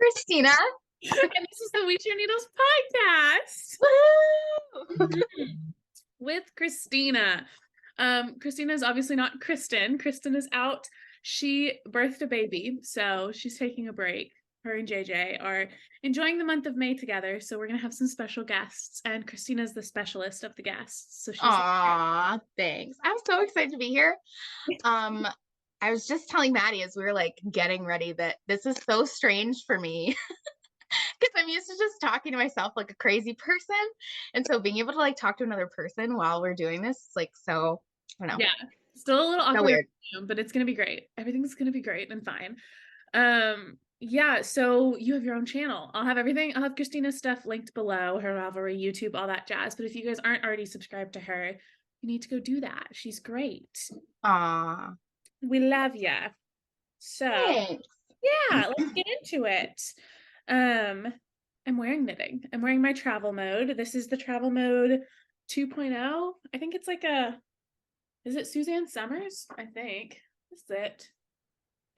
Kristina. And this is the We Share Needles podcast. With Kristina. Kristina is obviously not Kristen. Kristen is out. She birthed a baby, so she's taking a break. Her and JJ are enjoying the month of May together, so we're going to have some special guests, and Kristina's the specialist of the guests. So she's thanks. I'm so excited to be here. I was just telling Maddie as we were like getting ready that this is so strange for me because I'm used to just talking to myself like a crazy person. And so being able to like talk to another person while we're doing this is like, so, I don't know. Yeah, still a little So awkward, weird. but it's going to be great. Everything's going to be great and fine. Yeah, so you have your own channel. I'll have everything. I'll have Kristina's stuff linked below, her Ravelry, YouTube, all that jazz. But if you guys aren't already subscribed to her, you need to go do that. She's great. Aw. We love ya. So, Thanks. yeah, let's get into it. I'm wearing knitting. I'm wearing my travel mode. This is the travel mode 2.0. I think it's like is it Suzanne Summers? I think. This is it.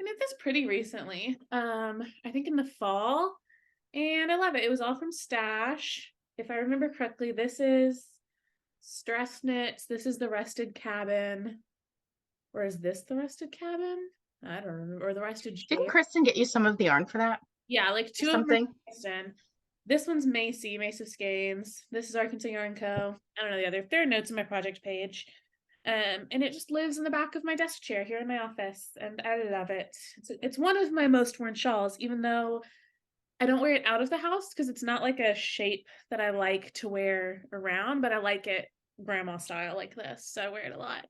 I knit this pretty recently. I think in the fall. And I love it. It was all from Stash. If I remember correctly, this is Stress Knits. This is the Rested Cabin. Or is this the Rested Cabin? I don't remember. Or the Rested Shape. Didn't Kristen get you some of the yarn for that? Yeah, like two of them. This one's Mace of Skeins. This is Arkansas Yarn Co. I don't know the other. There are notes on my project page. And it just lives in the back of my desk chair here in my office, and I love it. It's one of my most worn shawls, even though I don't wear it out of the house because it's not like a shape that I like to wear around, but I like it grandma style like this, so I wear it a lot.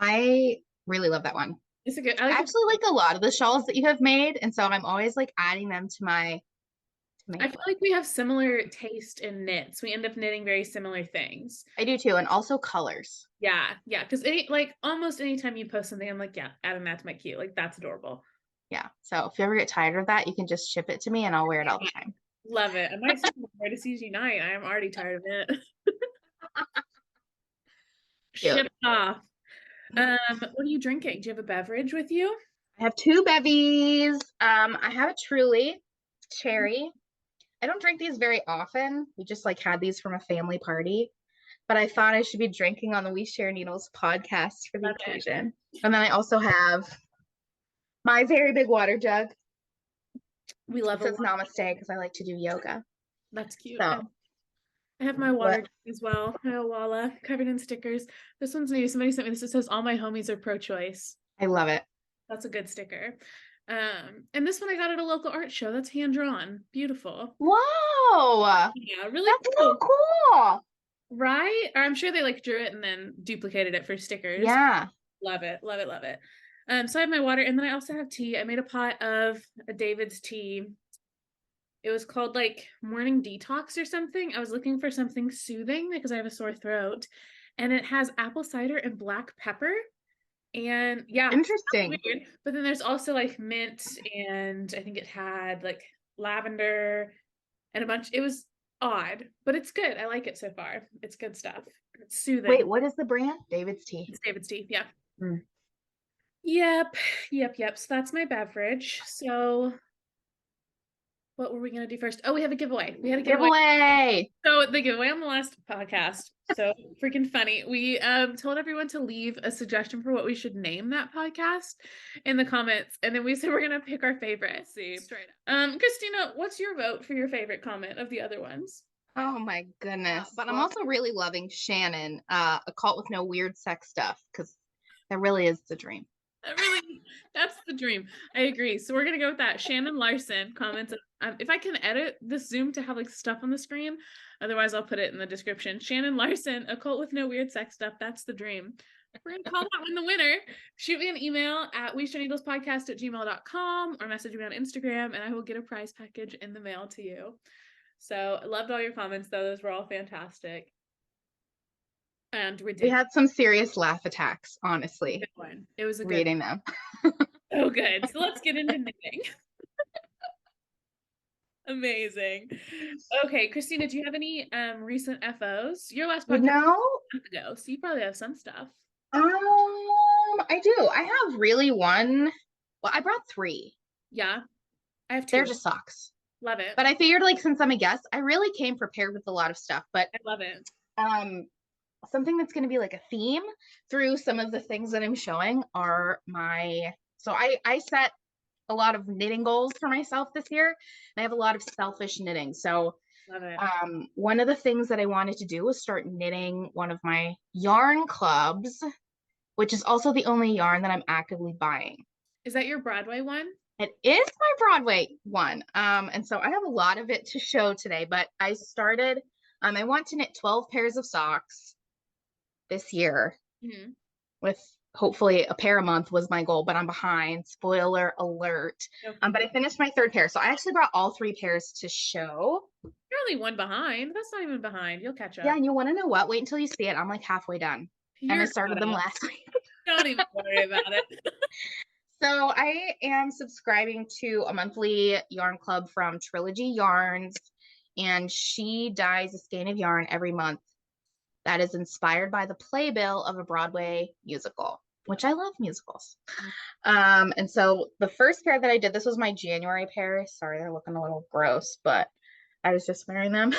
I really love that one. It's a good. I actually like a lot of the shawls that you have made, and so I'm always like adding them to my. I feel like we have similar taste in knits. We end up knitting very similar things. I do too, and also colors. Yeah, because like almost anytime you post something, I'm like, yeah, adding that to my queue. Like that's adorable. Yeah. So if you ever get tired of that, you can just ship it to me, and I'll wear it all the time. Love it. I might wear to CG9. I am already tired of it. Ship off. What are you drinking? Do you have a beverage with you? I have two bevies. I have a Truly cherry. I don't drink these very often. We just like had these from a family party, but I thought I should be drinking on the We Share Needles podcast for the occasion. And then I also have my very big water jug. We love it. Says namaste because I like to do yoga. That's cute. So, I have my water jug as well. My Owala covered in stickers. This one's new. Somebody sent me this. It says all my homies are pro-choice. I love it. That's a good sticker. And this one I got at a local art show. That's hand drawn. Beautiful. Wow. Yeah, really That's cool. So cool. Right? Or I'm sure they like drew it and then duplicated it for stickers. Yeah. Love it. Love it. Love it. So I have my water, and then I also have tea. I made a pot of a David's tea. It was called like morning detox or something. I was looking for something soothing because I have a sore throat, and it has apple cider and black pepper. And yeah, interesting. Weird. But then there's also like mint, and I think it had like lavender and a bunch. It was odd, but it's good. I like it so far. It's good stuff. It's soothing. Wait, what is the brand? David's Tea. It's David's Tea. Yeah. Yep. So that's my beverage. So what were we going to do first? Oh, we have a giveaway. We had a giveaway. So the giveaway on the last podcast. So freaking funny. We told everyone to leave a suggestion for what we should name that podcast in the comments. And then we said we're going to pick our favorite. See, straight up. Kristina, what's your vote for your favorite comment of the other ones? Oh my goodness. But I'm also really loving Shannon, A Cult with No Weird Sex Stuff, because that really is the dream. That's the dream. I agree. So we're gonna go with that. Shannon Larson comments. If I can edit this Zoom to have like stuff on the screen, otherwise I'll put it in the description. Shannon Larson, A Cult with No Weird Sex Stuff. That's the dream. We're gonna call that one the winner. Shoot me an email at WeShareNeedlesPodcast@gmail.com or message me on Instagram, and I will get a prize package in the mail to you. So I loved all your comments though. Those were all fantastic. And we had some serious laugh attacks, honestly. Good one. It was a good reading them. Oh, good. So let's get into knitting. Amazing. Okay, Kristina, do you have any recent FOs? Your last podcast ago, so you probably have some stuff. I do. I have really one. Well, I brought 3. Yeah. I have 2 They're of them. just socks. Love it. But I figured like since I'm a guest, I really came prepared with a lot of stuff. But I love it. something that's going to be like a theme through some of the things that I'm showing are I set a lot of knitting goals for myself this year, and I have a lot of selfish knitting. So Love it. one of the things that I wanted to do was start knitting one of my yarn clubs, which is also the only yarn that I'm actively buying. Is that your Broadway one? It is my Broadway one. And so I have a lot of it to show today, but I started, I want to knit 12 pairs of socks this year with hopefully a pair a month was my goal, but I'm behind. Spoiler alert. Okay. But I finished my 3rd pair. So I actually brought all 3 pairs to show. You're only 1 behind. That's not even behind. You'll catch up. Yeah, and you want to know what? Wait until you see it. I'm like halfway done. And I started them last week. Don't even worry about it. So I am subscribing to a monthly yarn club from Trilogy Yarns, and she dyes a skein of yarn every month that is inspired by the playbill of a Broadway musical, which I love musicals. And so the first pair that I did, this was my January pair. Sorry, they're looking a little gross, but I was just wearing them.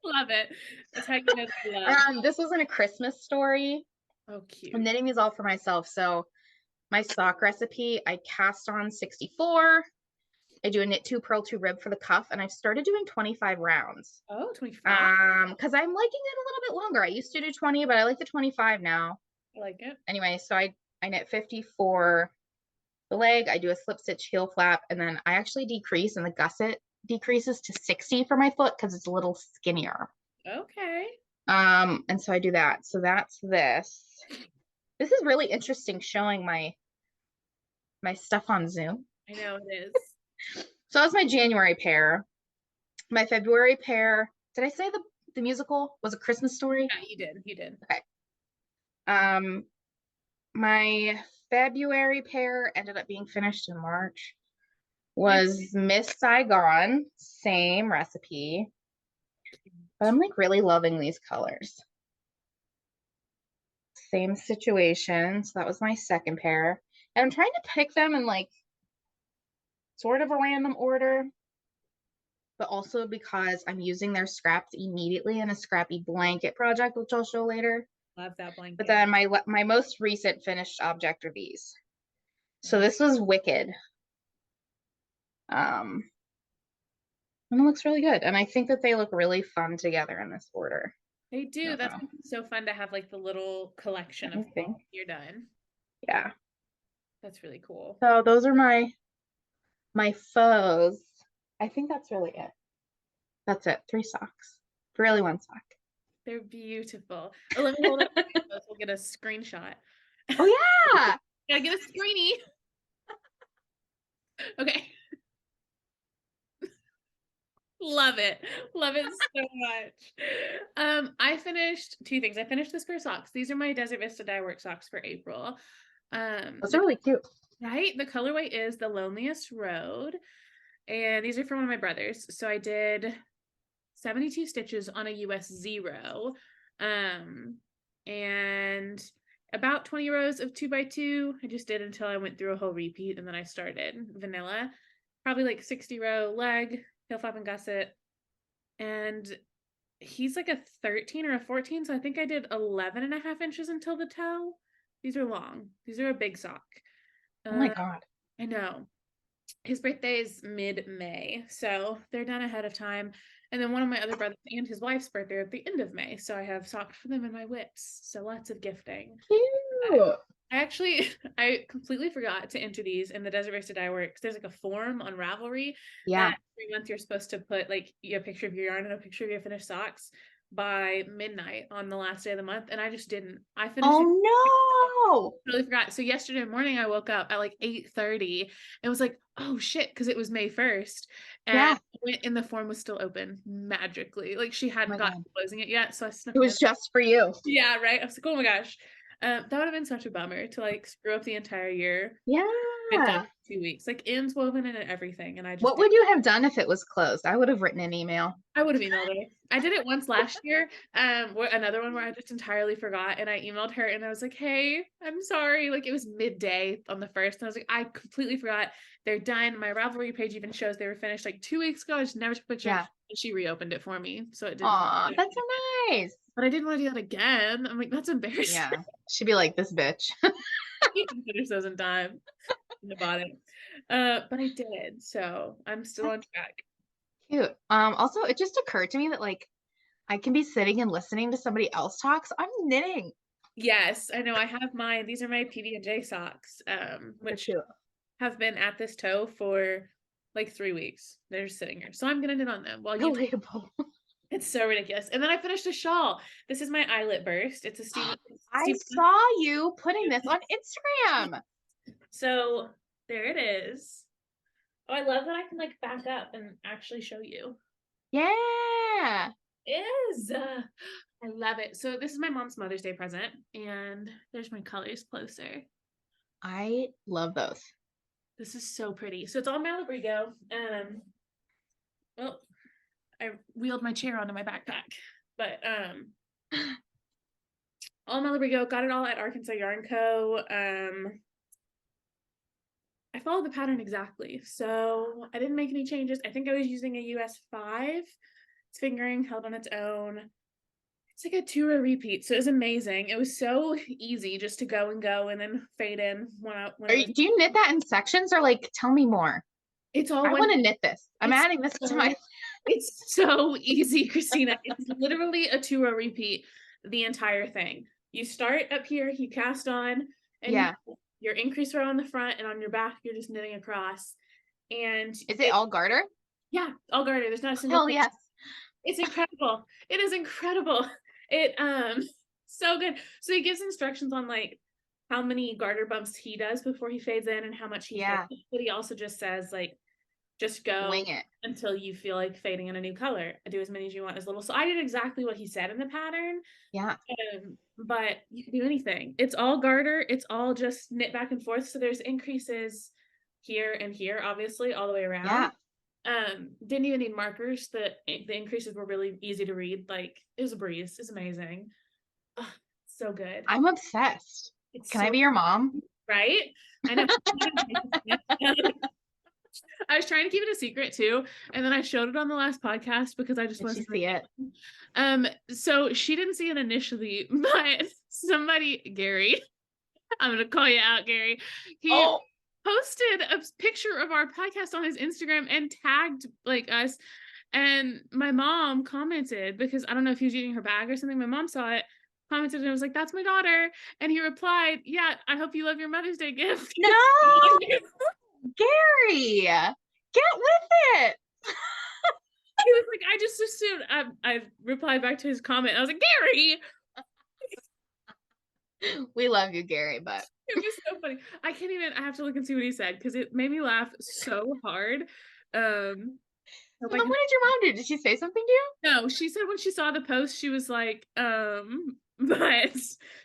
Love it. That's how you know love. This was in A Christmas Story. Oh, cute. I'm knitting these all for myself. So my sock recipe, I cast on 64. I do a knit 2, purl 2, rib for the cuff, and I've started doing 25 rounds. Oh, 25. Because I'm liking it a little bit longer. I used to do 20, but I like the 25 now. I like it. Anyway, so I knit 50 for the leg. I do a slip stitch heel flap, and then I actually decrease, and the gusset decreases to 60 for my foot because it's a little skinnier. Okay. And so I do that. So that's this. This is really interesting showing my stuff on Zoom. I know it is. So that was my January pair. My February pair, did I say the musical was A Christmas Story? Yeah, you did. You did. Okay. My February pair ended up being finished in March. Was Miss Saigon, same recipe. But I'm like really loving these colors. Same situation. So that was my 2nd pair. And I'm trying to pick them in like sort of a random order, but also because I'm using their scraps immediately in a scrappy blanket project, which I'll show later. Love that blanket. But then my most recent finished object are these. So this was Wicked. And it looks really good. And I think that they look really fun together in this order. They do. That's so fun to have like the little collection of things you're done. Yeah. That's really cool. So those are my faux. I think that's really it. That's it. 3 socks. Really 1 sock. They're beautiful. Oh, let me hold up. We'll get a screenshot. Oh yeah. Gotta get a screeny. Okay. Love it. Love it so much. I finished 2 things. I finished this pair of socks. These are my Desert Vista Dye Work socks for April. Those are really cute. Right? The colorway is The Loneliest Road. And these are for one of my brothers. So I did 72 stitches on a US 0. And about 20 rows of 2x2. I just did until I went through a whole repeat, and then I started vanilla. Probably like 60 row leg, heel flap and gusset. And he's like a 13 or a 14, so I think I did 11 and a half inches until the toe. These are long. These are a big sock. Oh my God. I know. His birthday is mid-May, so they're done ahead of time. And then one of my other brothers and his wife's birthday are at the end of May, so I have socks for them in my whips. So lots of gifting. Cute. I completely forgot to enter these in the Desert Vista Dye Works. There's like a form on Ravelry. Yeah. 3 months you're supposed to put like a picture of your yarn and a picture of your finished socks by midnight on the last day of the month, and I just didn't. I finished. Oh no! Totally forgot. So yesterday morning I woke up at like 8:30 and was like, oh shit, because it was May 1st, and went in, the form was still open magically. Like she hadn't gotten closing it yet, so I snuck it was just for you. Yeah, right. I was like, oh my gosh. That would have been such a bummer to like screw up the entire year. Yeah. it done Yeah. in 2 weeks, like ends woven and everything. And I just What did. would you have done if it was closed? I would have written an email. I would have emailed her. I did it once last year. Another one where I just entirely forgot, and I emailed her and I was like, "Hey, I'm sorry." Like it was midday on the first, and I was like, "I completely forgot. They're done." My Ravelry page even shows they were finished like 2 weeks ago. I just never took a picture. Yeah. And she reopened it for me, so it didn't. Aw, that's so nice. But I didn't want to do that again. I'm like, that's embarrassing. Yeah. She'd be like, this bitch. You can finish those in time. About it. But I did, so I'm still on track. Cute. Also, it just occurred to me that like I can be sitting and listening to somebody else talk. So I'm knitting. Yes, I know. I have mine. These are my PB&J socks, which have been at this toe for like 3 weeks. They're just sitting here. So I'm gonna knit on them while you Relatable. it's so ridiculous. And then I finished a shawl. This is my eyelet burst. It's a I saw you putting this on Instagram. So there it is. Oh, I love that I can like back up and actually show you. Yeah. Is I love it. So this is my mom's Mother's Day present, and there's my colors closer. I love those. This is so pretty. So it's all Malabrigo. Well, I wheeled my chair onto my backpack, but all Malabrigo. Got it all at Arkansas Yarn Co. I followed the pattern exactly, so I didn't make any changes. I think I was using a US 5. It's fingering held on its own. It's like a 2-row repeat, so it was amazing. It was so easy just to go and then fade in Do you knit that in sections or like tell me more? It's all I want to knit this. I'm adding this to my It's so easy, Kristina. It's literally a 2-row repeat, the entire thing. You start up here, you cast on, and your increase row on the front, and on your back, you're just knitting across. And is it all garter? Yeah, all garter. There's not a single thing. Yes. It's incredible. It is incredible. It so good. So he gives instructions on like how many garter bumps he does before he fades in and how much he fades. But he also just says like just go wing it until you feel like fading in a new color. Do as many as you want, as little. So I did exactly what he said in the pattern. Yeah. But you can do anything. It's all garter. It's all just knit back and forth. So there's increases here and here, obviously, all the way around. Yeah. Didn't even need markers. The increases were really easy to read. Like it was a breeze. It's amazing. Oh, so good. I'm obsessed. Can I be your mom? Right? I know. I was trying to keep it a secret too, and then I showed it on the last podcast because I just wanted to see it. So she didn't see it initially, but somebody, Gary, I'm gonna call you out, Gary. He posted a picture of our podcast on his Instagram and tagged like us, and my mom commented, because I don't know if he was eating her bag or something. My mom saw it, commented, and was like, "That's my daughter," and he replied, "Yeah, I hope you love your Mother's Day gift." No. Gary, get with it. He was like, I just assumed. I replied back to his comment. I was like, Gary. We love you, Gary, but it was so funny. I can't even. I have to look and see what he said because it made me laugh so hard. What did your mom do? Did she say something to you? No, she said when she saw the post, she was like, but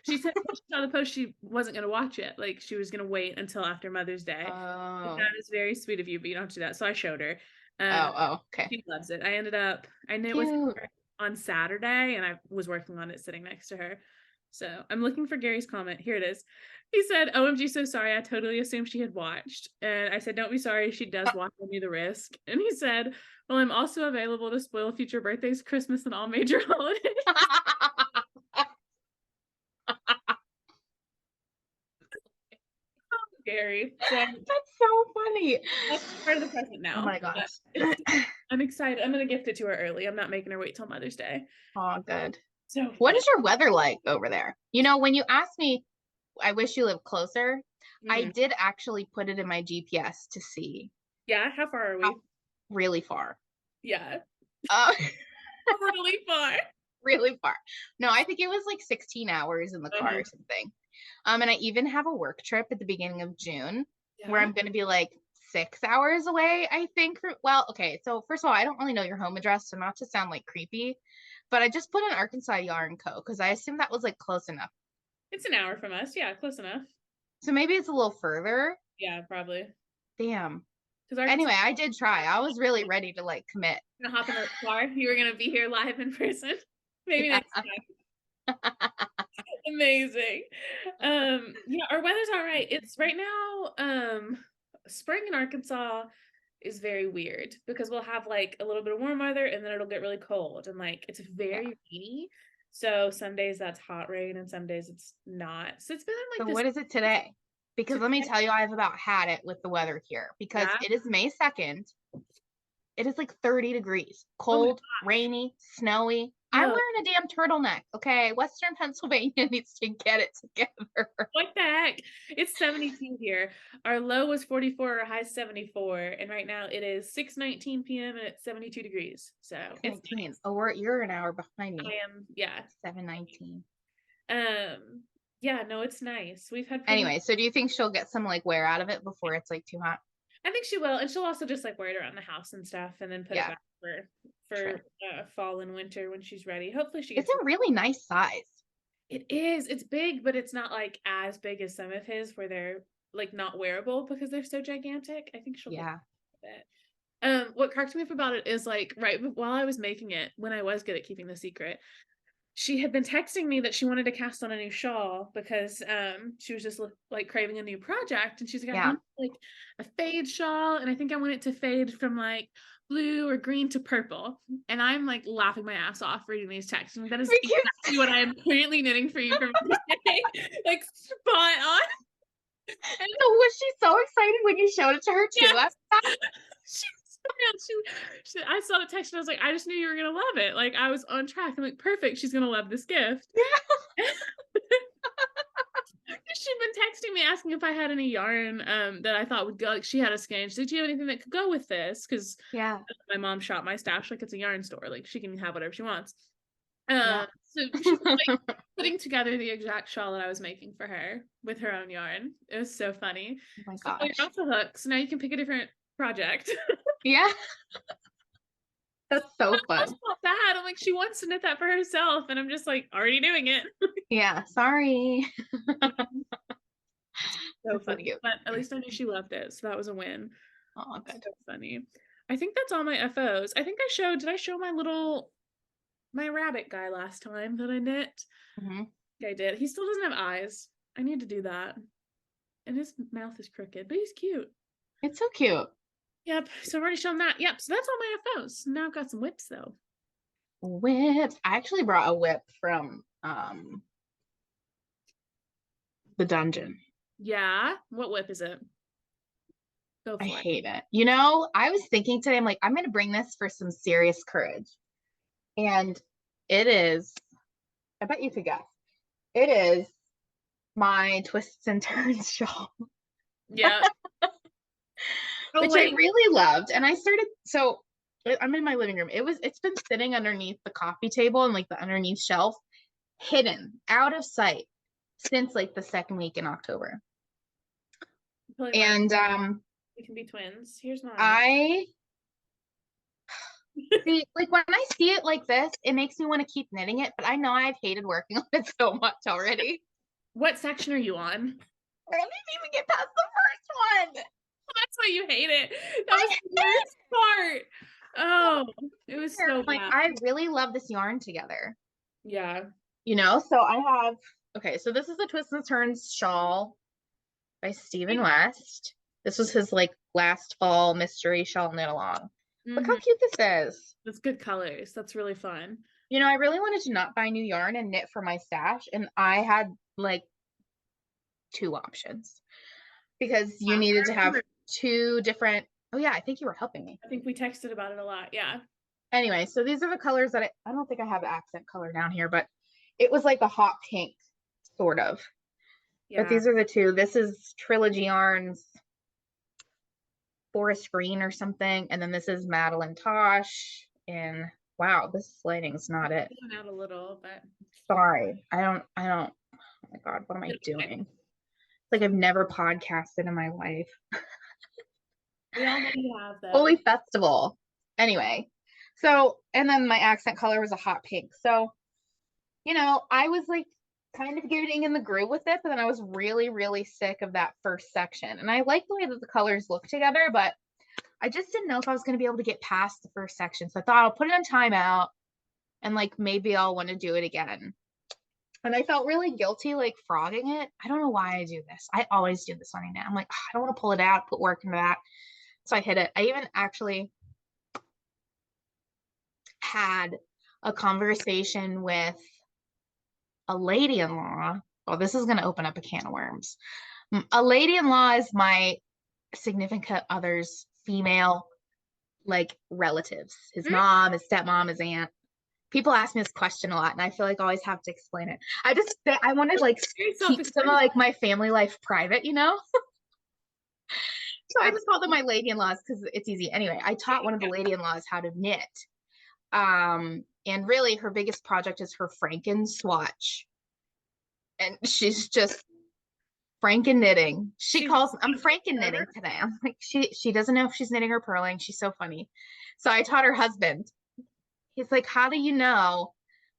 she said when she saw the post, she wasn't going to watch it. Like she was going to wait until after Mother's Day. Oh. That is very sweet of you, but you don't have to do that. So I showed her. Okay. She loves it. I knit with her on Saturday, and I was working on it sitting next to her. So I'm looking for Gary's comment. Here it is. He said, "OMG, so sorry. I totally assumed she had watched." And I said, "Don't be sorry. She does watch. I knew the risk." And he said, "Well, I'm also available to spoil future birthdays, Christmas, and all major holidays." Gary. So, that's so funny. That's part of the present now. Oh my gosh. I'm excited. I'm going to gift it to her early. I'm not making her wait till Mother's Day. Oh, good. So, what is your weather like over there? You know, when you asked me, I wish you lived closer, I did actually put it in my GPS to see. Yeah, how far are we? Really far. Yeah. Really far. Really far. No, I think it was like 16 hours in the car or something. And I even have a work trip at the beginning of June where I'm going to be like 6 hours away, I think. Okay. So first of all, I don't really know your home address, so not to sound like creepy, but I just put in Arkansas Yarn Co. because I assumed that was like close enough. It's an hour from us. Yeah, close enough. So maybe it's a little further. Yeah, probably. Damn. Because Anyway, I did try. I was really ready to like commit. gonna hop in the car. You were gonna be here live in person. Maybe Yeah. next time. Amazing. Yeah, our weather's all right. It's right now, spring in Arkansas is very weird because we'll have like a little bit of warm weather and then it'll get really cold and like it's very rainy. So some days that's hot rain and some days it's not. So it's been So like this what is it today? Because let me today. tell you, I've about had it with the weather here because Yeah. it is May 2nd. It is like 30 degrees, Oh my cold, rainy, snowy. I'm God. wearing a damn turtleneck. Okay. Western Pennsylvania needs to get it together. What the heck? It's 72 here. Our low was 44, our high 74, and right now it is 6:19 p.m. and it's 72 degrees. So it's 19. nice. Oh, you're an hour behind me. I am, yeah. 7:19. Yeah, no, it's nice. We've had pretty. Anyway, so do you think she'll get some like wear out of it before it's like too hot? I think she will, and she'll also just like wear it around the house and stuff, and then put it Yeah, back for true. fall and winter when she's ready. Hopefully, she It's gets. a really nice size. It is. It's big, but it's not like as big as some of his, where they're like not wearable because they're so gigantic. I think she'll get Yeah. it. What cracked me up about it is like right while I was making it, when I was good at keeping the secret, she had been texting me that she wanted to cast on a new shawl because she was just like craving a new project, and she's like, I Yeah. want like a fade shawl, and I think I want it to fade from like blue or green to purple. And I'm like laughing my ass off reading these texts, and that is exactly what I am currently knitting for you from today. Like spot on. And so was she so excited when you showed it to her too? Yes. I saw the text and I was like, I just knew you were gonna love it. Like I was on track. I'm like, perfect. She's gonna love this gift. Yeah. She'd been texting me asking if I had any yarn that I thought would go. Like she had a skein. She's like, do you have anything that could go with this? Because Yeah. my mom shop my stash like it's a yarn store. Like she can have whatever she wants. Yeah. So she's like putting together the exact shawl that I was making for her with her own yarn. It was so funny. Oh my So you're gosh. off the hook. So now you can pick a different project. Yeah. That's so That's fun. not bad. I'm like, she wants to knit that for herself, and I'm just like already doing it. Yeah. Sorry. So funny. Cute. But at least I knew she loved it, so that was a win. Oh, good. So funny. I think that's all my FOs. I think did I show my rabbit guy last time that I knit? Mm-hmm. I did. He still doesn't have eyes. I need to do that. And his mouth is crooked, but he's cute. It's so cute. Yep. So I've already shown that. Yep. So that's all my FOs. Now I've got some whips though. Whips. I actually brought a whip from the dungeon. Yeah. What whip is it? Go for I it. hate it. I was thinking today, I'm like, I'm gonna bring this for some serious courage. And it is, I bet you could guess. It is my twists and turns shawl. Yeah. Which I really loved. And I started, so I'm in my living room. It's been sitting underneath the coffee table and like the underneath shelf, hidden, out of sight since like the second week in October. And we can be twins. Here's mine. I see, like when I see it like this, it makes me want to keep knitting it, but I know I've hated working on it so much already. What section are you on? I didn't even get past the first one. That's why you hate it. That was the worst part. Oh, it was so like bad. I really love this yarn together. Yeah. So I have, okay, so this is the Twists and Turns shawl by Stephen West. This was his like last fall mystery shawl knit along. Look how cute this is. That's good colors. That's really fun. I really wanted to not buy new yarn and knit for my stash, and I had like 2 options because you needed to have 2 different. Oh yeah, I think you were helping me. I think we texted about it a lot. Yeah. Anyway, so these are the colors that I don't think I have the accent color down here, but it was like a hot pink sort of. Yeah. But these are the 2. This is Trilogy Yarns Forest Green or something, and then this is Madeline Tosh. And wow, this lighting's not it. Out a little, but sorry, I don't. Oh my god, what am I doing? It's like I've never podcasted in my life. We all know you have though. Holy festival. Anyway, so and then my accent color was a hot pink. So, I was like kind of getting in the groove with it, but then I was really, really sick of that first section. And I like the way that the colors look together, but I just didn't know if I was going to be able to get past the first section. So I thought I'll put it on timeout and like maybe I'll want to do it again. And I felt really guilty like frogging it. I don't know why I do this. I always do this when I knit. I'm like, I don't want to pull it out, put work into that. So I hid it. I even actually had a conversation with a lady-in-law. Well, this is going to open up a can of worms. A lady-in-law is my significant other's female like relatives, his mom, his stepmom, his aunt. People ask me this question a lot, and I feel like I always have to explain it. I want to like keep some of like my family life private, you know? So I just call them my lady-in-laws because it's easy. Anyway, I taught one of the lady-in-laws how to knit. And really her biggest project is her Franken swatch. And she's just Franken knitting. I'm Franken knitting today. I'm like, she doesn't know if she's knitting or purling. She's so funny. So I taught her husband. He's like, how do you know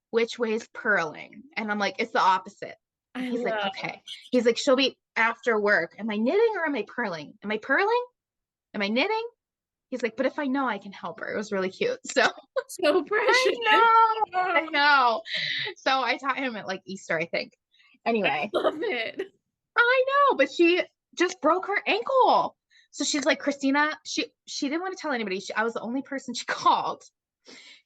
which way's purling? And I'm like, it's the opposite. And he's like, okay. He's like, she'll be after work. Am I knitting or am I purling? Am I purling? Am I knitting? He's like, but if I know, I can help her. It was really cute. So precious. I know. So I taught him at like Easter, I think. Anyway. I love it. I know, but she just broke her ankle. So she's like, Kristina, she didn't want to tell anybody. I was the only person she called.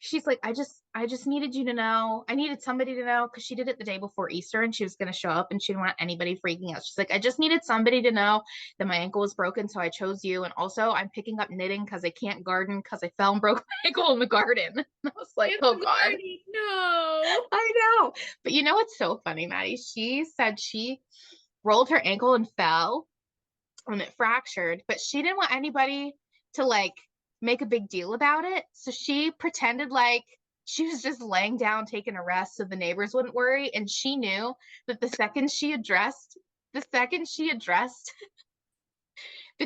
She's like, I just needed you to know. I needed somebody to know because she did it the day before Easter and she was going to show up and she didn't want anybody freaking out. She's like, I just needed somebody to know that my ankle was broken. So I chose you. And also I'm picking up knitting because I can't garden because I fell and broke my ankle in the garden. And I was like, oh God. No. I know. But you know what's so funny, Maddie? She said she rolled her ankle and fell and it fractured, but she didn't want anybody to like make a big deal about it. So she pretended like she was just laying down taking a rest so the neighbors wouldn't worry. And she knew that the second she addressed that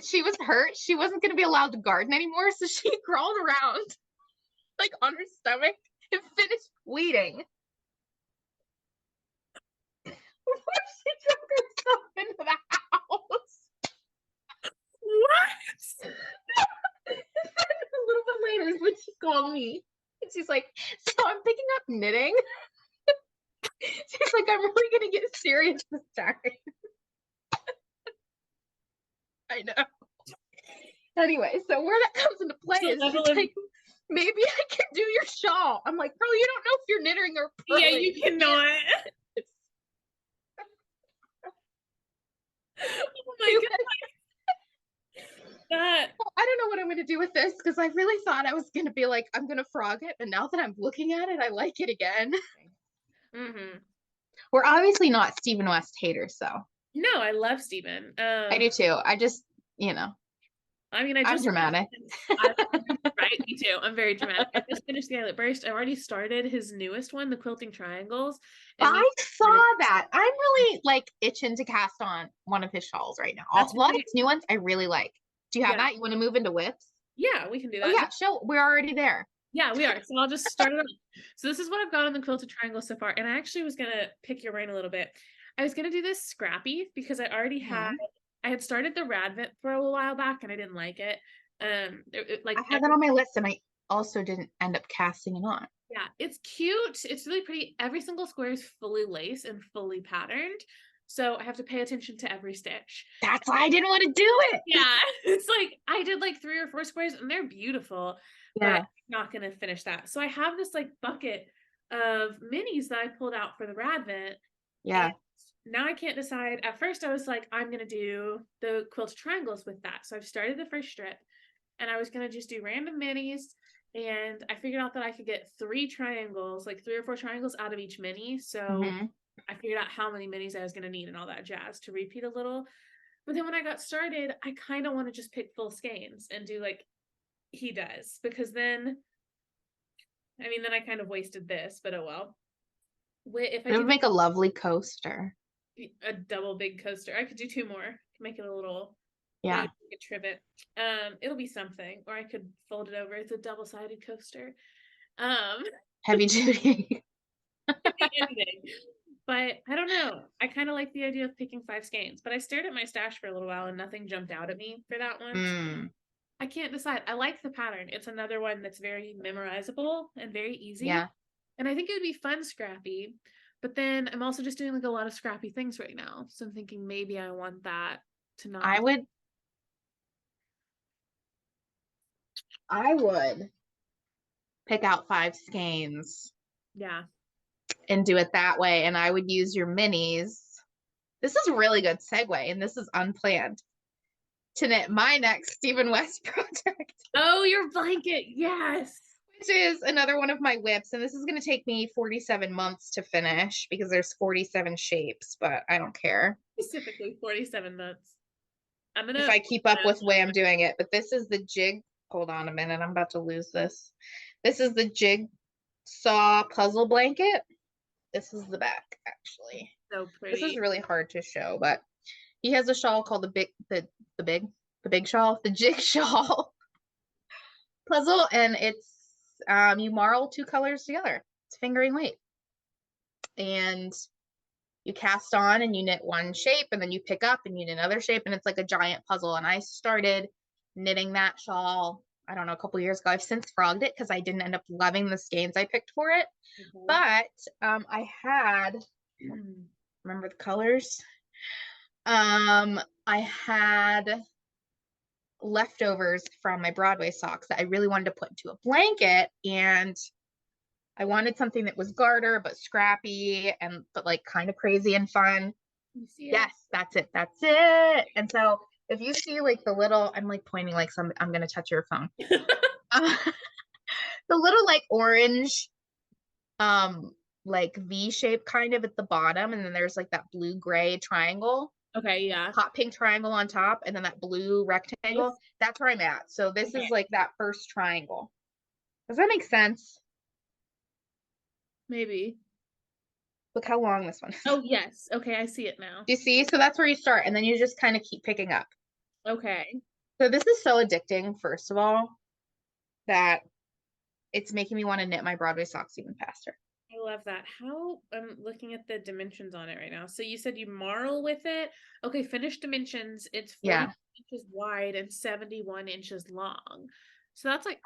she was hurt, she wasn't going to be allowed to garden anymore. So she crawled around like on her stomach and finished bleeding. She took herself into the house. What? A little bit later is when she called me. And she's like, so I'm picking up knitting. She's like, I'm really going to get serious this time. I know. Anyway, so where that comes into play is she's like, maybe I can do your shawl. I'm like, girl, you don't know if you're knitting or purling. Yeah, you cannot. Oh my God. I don't know what I'm going to do with this because I really thought I was going to be like, I'm going to frog it. But now that I'm looking at it, I like it again. Mm-hmm. We're obviously not Stephen West haters, so. No, I love Stephen. I do too. I just, you know. I mean, I'm dramatic. Right, me too. I'm very dramatic. I just finished the Eyelet Burst. I already started his newest one, the Quilting Triangles. I saw that. I'm really like itching to cast on one of his shawls right now. A lot of his new ones I really like. Do you have that? You want to move into whips? Yeah, we can do that. Oh, yeah, we're already there. Yeah, we are. So I'll just start it off. So this is what I've got on the Quilted Triangle so far. And I actually was going to pick your brain a little bit. I was going to do this scrappy because I already I had started the Radvent for a while back and I didn't like it. Like I had that on my list and I also didn't end up casting it on. Yeah, it's cute. It's really pretty. Every single square is fully laced and fully patterned. So I have to pay attention to every stitch. That's why I didn't want to do it. Yeah. It's like I did like 3 or 4 squares and they're beautiful. Yeah. But I'm not going to finish that. So I have this like bucket of minis that I pulled out for the Radvent. Yeah. Now I can't decide. At first I was like, I'm going to do the Quilted Triangles with that. So I've started the first strip and I was going to just do random minis. And I figured out that I could get 3 triangles, like 3 or 4 triangles out of each mini. So I figured out how many minis I was going to need and all that jazz to repeat a little. But then when I got started, I kind of want to just pick full skeins and do like he does. Because then, I mean, then I kind of wasted this, but oh well. If it would make a lovely coaster. A double big coaster. I could do 2 more. Make it a little... Yeah. A trivet. It'll be something. Or I could fold it over. It's a double-sided coaster. Heavy duty. Anything. But I don't know. I kind of like the idea of picking 5 skeins, but I stared at my stash for a little while and nothing jumped out at me for that one. Mm, I can't decide. I like the pattern. It's another one that's very memorizable and very easy. yeah. And I think it would be fun scrappy. But then I'm also just doing like a lot of scrappy things right now. So I'm thinking maybe I want that to not I would pick out 5 skeins yeah. and do it that way. And I would use your minis. This is a really good segue, and this is unplanned, to knit my next Stephen West project. Oh, your blanket. Yes. Which is another one of my whips. And this is going to take me 47 months to finish because there's 47 shapes, but I don't care. Specifically 47 months. If I keep up with the way I'm doing it. But this is the jig. Hold on a minute. I'm about to lose this. This is the jigsaw puzzle blanket. This is the back, actually. So pretty. This is really hard to show, but he has a shawl called the big shawl, the jig shawl puzzle, and it's you marl 2 colors together. It's fingering weight, and you cast on and you knit one shape, and then you pick up and you knit another shape, and it's like a giant puzzle. And I started knitting that shawl, I don't know, a couple years ago. I've since frogged it because I didn't end up loving the skeins I picked for it. But I had remember the colors. I had leftovers from my Broadway socks that I really wanted to put into a blanket, and I wanted something that was garter but scrappy but like kind of crazy and fun. Yes, that's it. That's it. And so if you see like the little, I'm like pointing like I'm gonna touch your phone. The little like orange like V shape kind of at the bottom, and then there's like that blue gray triangle. Okay, yeah. Hot pink triangle on top, and then that blue rectangle. Yes. That's where I'm at. So this is like that first triangle. Does that make sense? Maybe. Look how long this one is. Oh, yes. Okay, I see it now. Do you see? So that's where you start, and then you just kind of keep picking up. Okay. So this is so addicting, first of all, that it's making me want to knit my Broadway socks even faster. I love that. How I'm looking at the dimensions on it right now. So you said you marl with it. Okay, finished dimensions. It's 40 inches wide and 71 inches long. So that's like,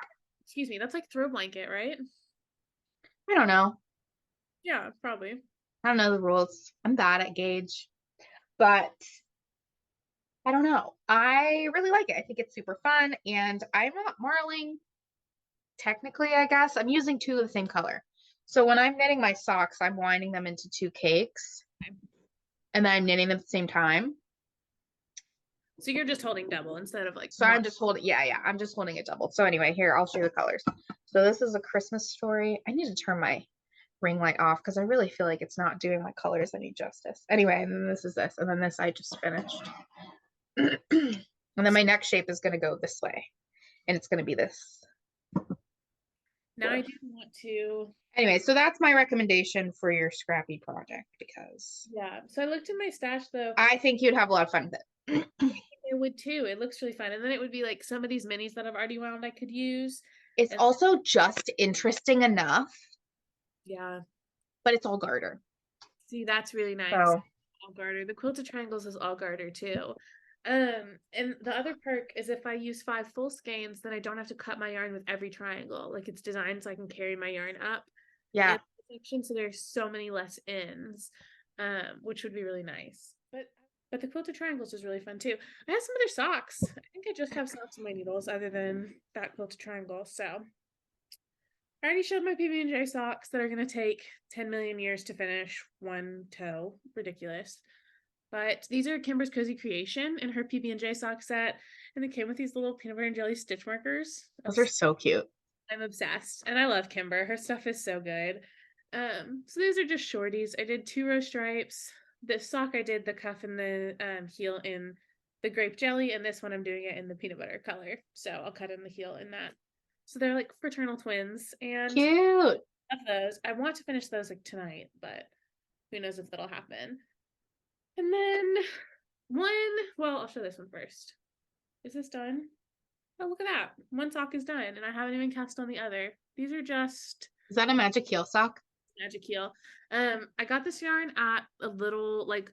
excuse me, that's like throw blanket, right? I don't know. Yeah, probably. I don't know the rules. I'm bad at gauge, but I don't know. I really like it. I think it's super fun, and I'm not marling. Technically, I guess I'm using 2 of the same color. So when I'm knitting my socks, I'm winding them into 2 cakes, and then I'm knitting them at the same time. So you're just holding double instead of like. So I'm just holding, yeah, I'm just holding it double. So anyway, here, I'll show you the colors. So this is A Christmas Story. I need to turn my ring light off because I really feel like it's not doing my colors any justice. Anyway, and then this is this, and then this I just finished. And then my next shape is going to go this way, and it's going to be this. Now I do want to. Anyway, so that's my recommendation for your scrappy project, because yeah. So I looked in my stash though. I think you'd have a lot of fun with it. It would too. It looks really fun. And then it would be like some of these minis that I've already wound I could use. It's also just interesting enough. Yeah. But it's all garter. See, that's really nice. So, all garter. The quilted triangles is all garter too. And the other perk is if I use 5 full skeins, then I don't have to cut my yarn with every triangle. Like it's designed so I can carry my yarn up. Yeah. So there's so many less ends, which would be really nice. But the quilted triangles is really fun too. I have some other socks. I think I just have socks in my needles other than that quilted triangle. So I already showed my PB&J socks that are going to take 10 million years to finish one toe. Ridiculous. But these are Kimber's Cozy Creation in her PB&J sock set. And they came with these little peanut butter and jelly stitch markers. Those are so cute. I'm obsessed. And I love Kimber. Her stuff is so good. So these are just shorties. I did 2 row stripes. This sock I did the cuff and the heel in the grape jelly. And this one I'm doing it in the peanut butter color. So I'll cut in the heel in that. So they're like fraternal twins. And cute. I love those. I want to finish those like tonight, but who knows if that'll happen. And then I'll show this one first. Is this done? Oh, look at that. One sock is done, and I haven't even cast on the other. These are just... Is that a magic heel sock? Magic heel. I got this yarn at a little like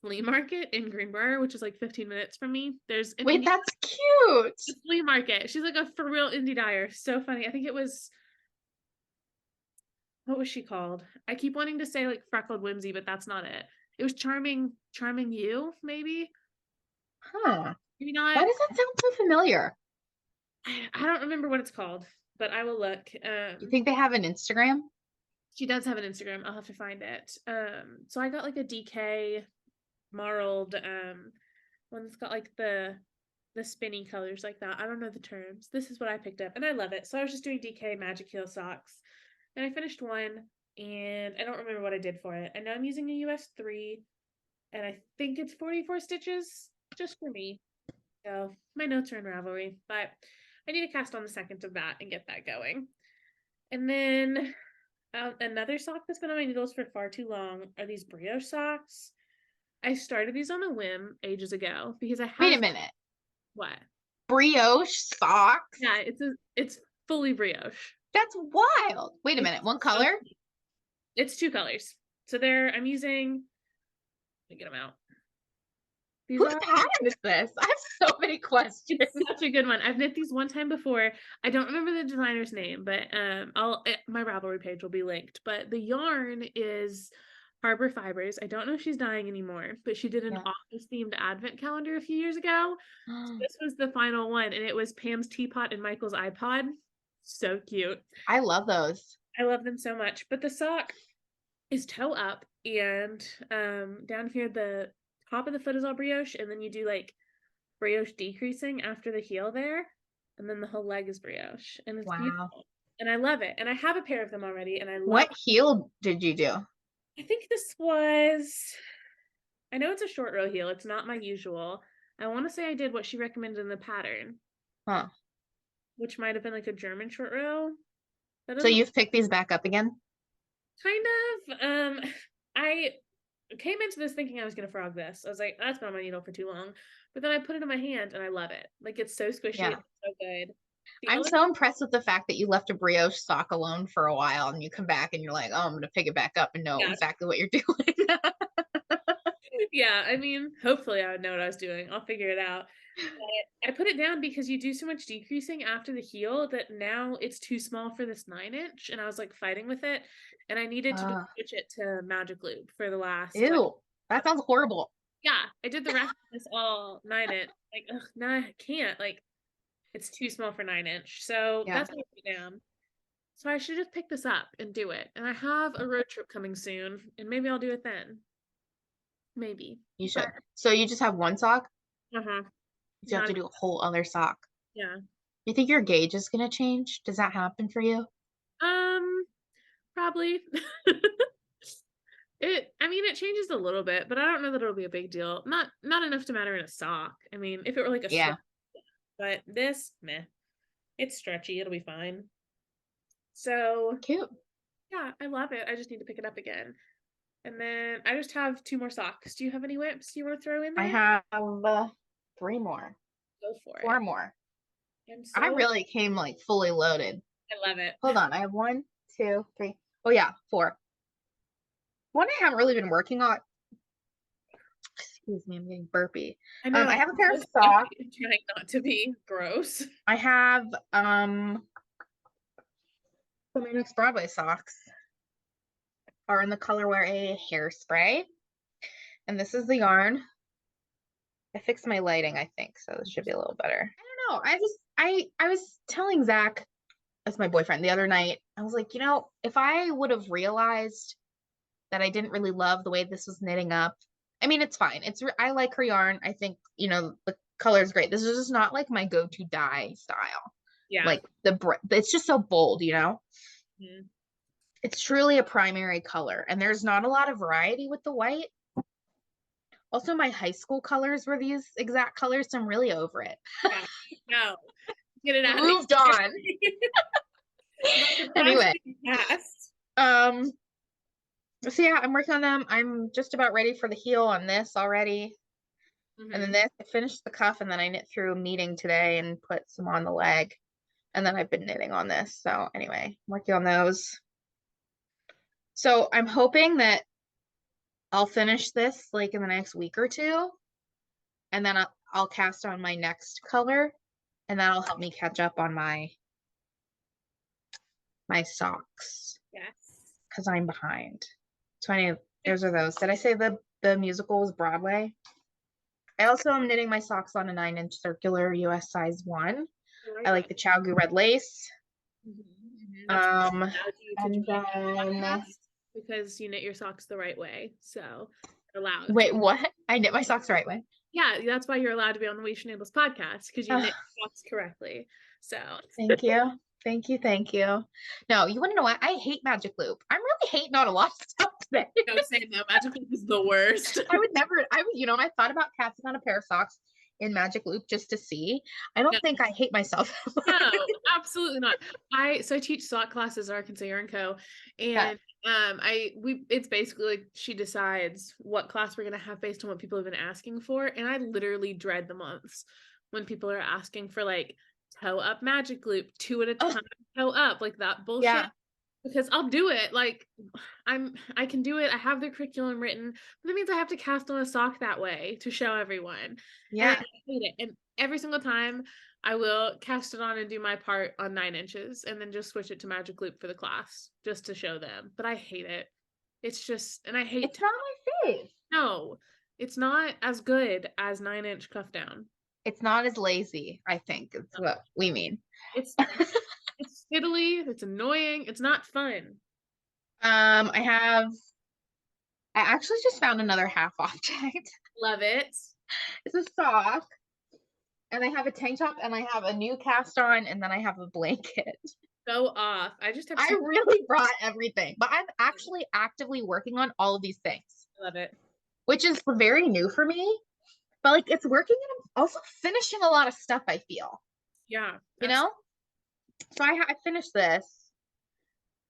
flea market in Greenbrier, which is like 15 minutes from me. There's an Wait, indie that's cute. flea market. She's like a for real indie dyer. So funny. I think it was, what was she called? I keep wanting to say like Freckled Whimsy, but that's not it. It was Charming You, maybe. Huh. Maybe Why not. does that sound so familiar? I don't remember what it's called, but I will look. You think they have an Instagram? She does have an Instagram. I'll have to find it. So I got like a DK marled one that's got like the spinny colors like that. I don't know the terms. This is what I picked up and I love it. So I was just doing DK Magic Heel socks and I finished one and I don't remember what I did for it. I know I'm using a US 3 and I think it's 44 stitches just for me. So my notes are in Ravelry, but I need to cast on the second of that and get that going. And then another sock that's been on my needles for far too long are these brioche socks. I started these on a whim ages ago because I Wait have a minute. what? Brioche socks? Yeah, it's fully brioche. That's wild. Wait a minute. One So color? it's two colors. So I'm using, let me get them out. These Whose are pattern is this? I have so many questions. It's such a good one. I've knit these one time before. I don't remember the designer's name, but my Ravelry page will be linked. But the yarn is Harbor Fibers. I don't know if she's dying anymore, but she did an Yeah. office themed advent calendar a few years ago. So this was the final one, and it was Pam's teapot and Michael's iPod. So cute. I love those. I love them so much. But the sock is toe up, and down here the top of the foot is all brioche, and then you do like brioche decreasing after the heel there, and then the whole leg is brioche, and it's Wow. beautiful. And I love it. And I have a pair of them already, and I love. What heel did you do? I think this was. I know it's a short row heel. It's not my usual. I want to say I did what she recommended in the pattern, Huh. which might have been like a German short row. So you've picked these back up again? Kind of. I came into this thinking I was gonna frog this. I was like, that's been on my needle for too long. But then I put it in my hand and I love it. Like it's so squishy, Yeah. it's so good. I'm so impressed with the fact that you left a brioche sock alone for a while and you come back and you're like, oh, I'm going to pick it back up and know exactly what you're doing. Yeah, I mean, hopefully I would know what I was doing. I'll figure it out. But I put it down because you do so much decreasing after the heel that now it's too small for this 9-inch, and I was like fighting with it, and I needed to switch it to Magic Loop for the last. Ew, that sounds horrible. Yeah, I did the rest of this all 9-inch. Like, ugh, no, I can't. Like, it's too small for 9-inch. So that's what I put down. So I should just pick this up and do it. And I have a road trip coming soon, and maybe I'll do it then. Maybe. You should. So you just have one sock? Uh-huh. You have to do a whole other sock. Yeah. You think your gauge is going to change? Does that happen for you? Probably. It changes a little bit, but I don't know that it'll be a big deal. Not enough to matter in a sock. I mean, if it were like a sock, but this, meh. It's stretchy, it'll be fine. So cute. Yeah, I love it. I just need to pick it up again. And then I just have 2 more socks. Do you have any whips you want to throw in there? I have 3 more. Go for it. 4 more. I really came like fully loaded. I love it. Hold on. I have 1, 2, 3. Oh yeah, 4. One I haven't really been working on. Excuse me, I'm getting burpy. I know. I have a pair of socks. Trying not to be gross. I have my next Broadway socks are in the colorway Hairspray. And this is the yarn. I fixed my lighting, I think, so this should be a little better. I don't know. I was telling Zach, as my boyfriend, the other night, I was like, if I would have realized that I didn't really love the way this was knitting up. I mean, it's fine. I like her yarn. I think, the color is great. This is just not like my go-to dye style. Yeah. Like it's just so bold, Mm-hmm. It's truly a primary color, and there's not a lot of variety with the white. Also, my high school colors were these exact colors, so I'm really over it. Yeah. No, get it out. Moved on. Anyway, so yeah, I'm working on them. I'm just about ready for the heel on this already. Mm-hmm. And then this, I finished the cuff, and then I knit through a meeting today and put some on the leg. And then I've been knitting on this. So anyway, I'm working on those. So I'm hoping that I'll finish this like in the next week or two, and then I'll cast on my next color, and that'll help me catch up on my socks Yes. because I'm behind. 20, those are those. Did I say the musical was Broadway? I also am knitting my socks on a 9-inch circular US size 1. The right I way. like the Chowgu red lace. That's what Um, allowed you to and join the then podcast because you knit your socks the right way. So you're allowed. wait, what? I knit my socks the right way. Yeah, that's why you're allowed to be on the We Should Nameless podcast because you Uh, knit your socks correctly. So thank you. Thank you. Thank you. No, you want to know what? I hate Magic Loop. I'm really hating on a lot of stuff today. no, same though. Magic Loop is the worst. I would never, I thought about casting on a pair of socks in Magic Loop just to see. I No, don't think I hate myself. no, absolutely not. I teach sock classes at Arkansas Yarn Co. Yeah. And it's basically like she decides what class we're gonna have based on what people have been asking for. And I literally dread the months when people are asking for like toe up Magic Loop, 2 at a Oh, time, toe up, like that bullshit. yeah. Because I'll do it. Like I can do it. I have the curriculum written, but that means I have to cast on a sock that way to show everyone. And I Yeah. hate it. And every single time I will cast it on and do my part on 9 inches and then just switch it to Magic Loop for the class just to show them. But I hate it. It's just, and I hate, It's not my face. no, it's not as good as 9-inch cuff down. It's not as lazy, I think, is what we mean. It's it's fiddly, it's annoying, it's not fun. I actually just found another half object. Love it. It's a sock, and I have a tank top, and I have a new cast on, and then I have a blanket. Go off. I just have I really brought everything, but I'm actually actively working on all of these things, love it. which is very new for me. But like it's working, and I'm also finishing a lot of stuff, I feel, Yeah. you know? So I finished this.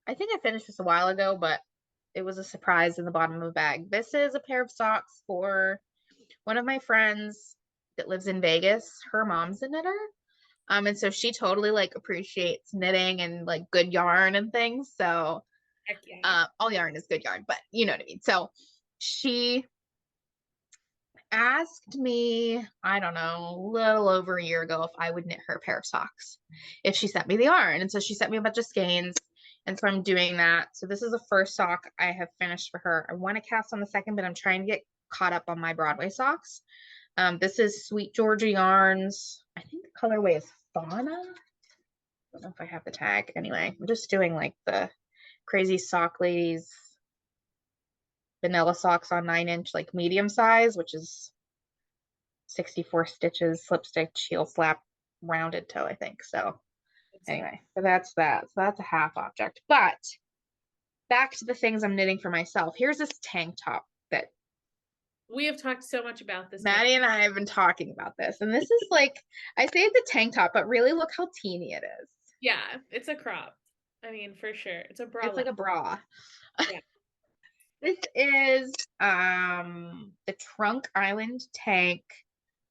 I think I finished this a while ago, but it was a surprise in the bottom of the bag. This is a pair of socks for one of my friends that lives in Vegas. Her mom's a knitter. And so she totally like appreciates knitting and like good yarn and things. So Heck yeah. all yarn is good yarn, but you know what I mean. So she asked me, I don't know, a little over a year ago if I would knit her a pair of socks if she sent me the yarn. And so she sent me a bunch of skeins. And so I'm doing that. So this is the first sock I have finished for her. I want to cast on the second, but I'm trying to get caught up on my Broadway socks. This is Sweet Georgia Yarns. I think the colorway is Fauna. I don't know if I have the tag. Anyway, I'm just doing like the Crazy Sock Ladies vanilla socks on 9-inch, like medium size, which is 64 stitches, slip stitch, heel slap, rounded toe, I think. So anyway, so that's that. So that's a half object. But back to the things I'm knitting for myself. Here's this tank top that We have talked so much about this. Maddie and I have been talking about this. And this is like, I say it's a tank top, but really look how teeny it is. Yeah, it's a crop. I mean, for sure. It's a bra. It's like a bra. Yeah. This is the Trunk Island Tank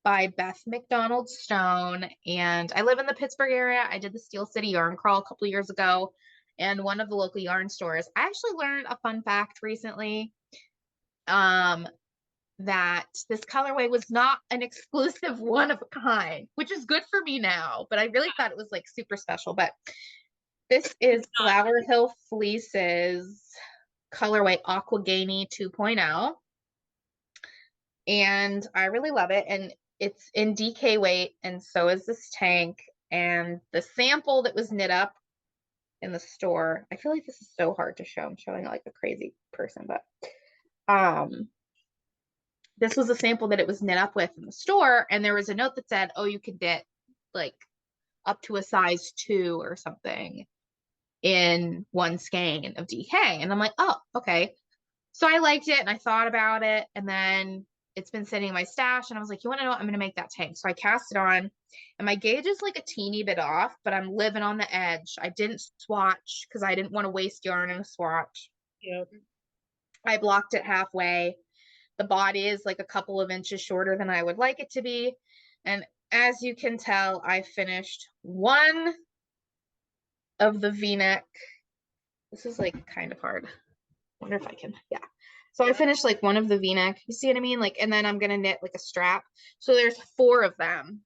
by Beth McDonald Stone. And I live in the Pittsburgh area. I did the Steel City Yarn Crawl a couple years ago. And one of the local yarn stores, I actually learned a fun fact recently. That this colorway was not an exclusive one of a kind, which is good for me now, but I really thought it was like super special. But this is Flower Hill Fleece's colorway Aquagani 2.0. And I really love it. And it's in DK weight, and so is this tank. And the sample that was knit up in the store, I feel like this is so hard to show. I'm showing it like a crazy person, but this was a sample that it was knit up with in the store, and there was a note that said, oh, you could knit like up to a size 2 or something in one skein of DK. And I'm like, oh, okay. So I liked it and I thought about it, and then it's been sitting in my stash, and I was like, you want to know what? I'm going to make that tank. So I cast it on, and my gauge is like a teeny bit off, but I'm living on the edge. I didn't swatch because I didn't want to waste yarn in a swatch. Yep. I blocked it halfway. The body is like a couple of inches shorter than I would like it to be. And as you can tell, I finished one of the V-neck. This is like kind of hard. Wonder if I can, yeah. So I finished like one of the V-neck, you see what I mean? Like, and then I'm gonna knit like a strap. So there's 4 of them.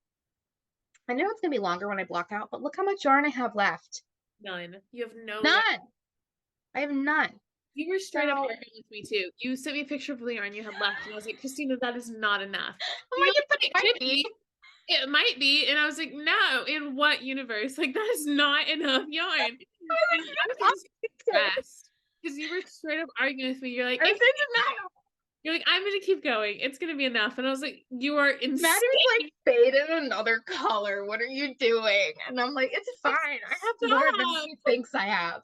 I know it's gonna be longer when I block out, but look how much yarn I have left. None. You have no None. yarn. I have none. You were straight up arguing with me too. You sent me a picture of the yarn you had left, and I was like, Kristina, that is not enough. I'm like, it might be. It might be. And I was like, no, in what universe? Like, that is not enough yarn. Because you were straight up arguing with me. You're like, I'm gonna keep going. It's gonna be enough. And I was like, you are insane. Maddie was like, fade in another color. What are you doing? And I'm like, it's fine. I have more than she thinks I have.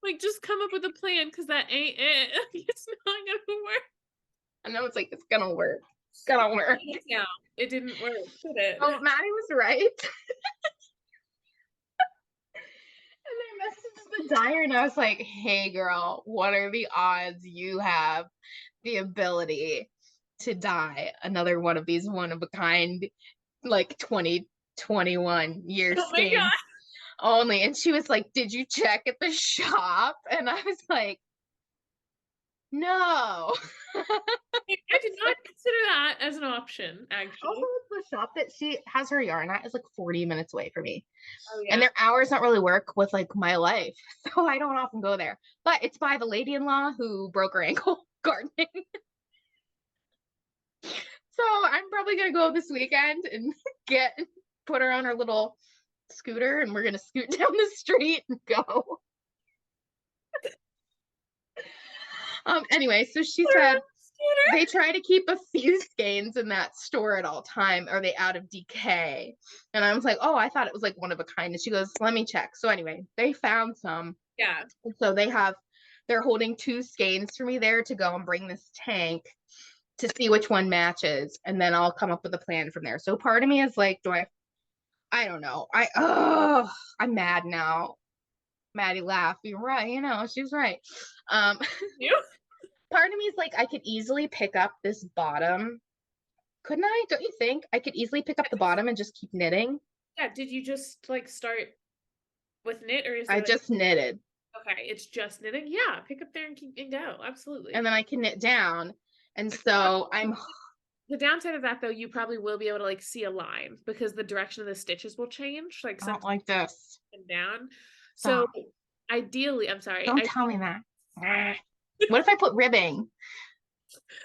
Like, just come up with a plan, because that ain't it. It's not gonna work. I know, it's like, it's gonna work. It's gonna work. Yeah, it didn't work, did it? Oh, Maddie was right. And I messaged the dyer and I was like, hey girl, what are the odds you have the ability to dye another one of these one of a kind, like 2021 year skeins only? And she was like, did you check at the shop? And I was like, no. I did not consider that as an option, actually. Also, the shop that she has her yarn at is like 40 minutes away from me. Oh, yeah. And their hours don't really work with like my life. So I don't often go there. But it's by the lady-in-law who broke her ankle gardening. So I'm probably gonna go this weekend and put her on her little scooter and we're gonna scoot down the street and go. Anyway, so she said they try to keep a few skeins in that store at all time. Are they out of decay? And I was like, oh, I thought it was like one of a kind. And she goes, let me check. So anyway, they found some. Yeah. So they're holding 2 skeins for me there to go and bring this tank to see which one matches. And then I'll come up with a plan from there. So part of me is like, I don't know. I'm mad now. Maddie laughed. You're right. You know, she's right. Part of me is like, I could easily pick up this bottom. Couldn't I? Don't you think? I could easily pick up the bottom and just keep knitting. Yeah. Did you just like start with knit, or is I just knitted? Okay, it's just knitting. Yeah, pick up there and keep and go. Absolutely. And then I can knit down. And so the downside of that, though, you probably will be able to like see a line because the direction of the stitches will change. Like I don't like this. And down. So ideally, I'm sorry. Don't tell me that. What if I put ribbing?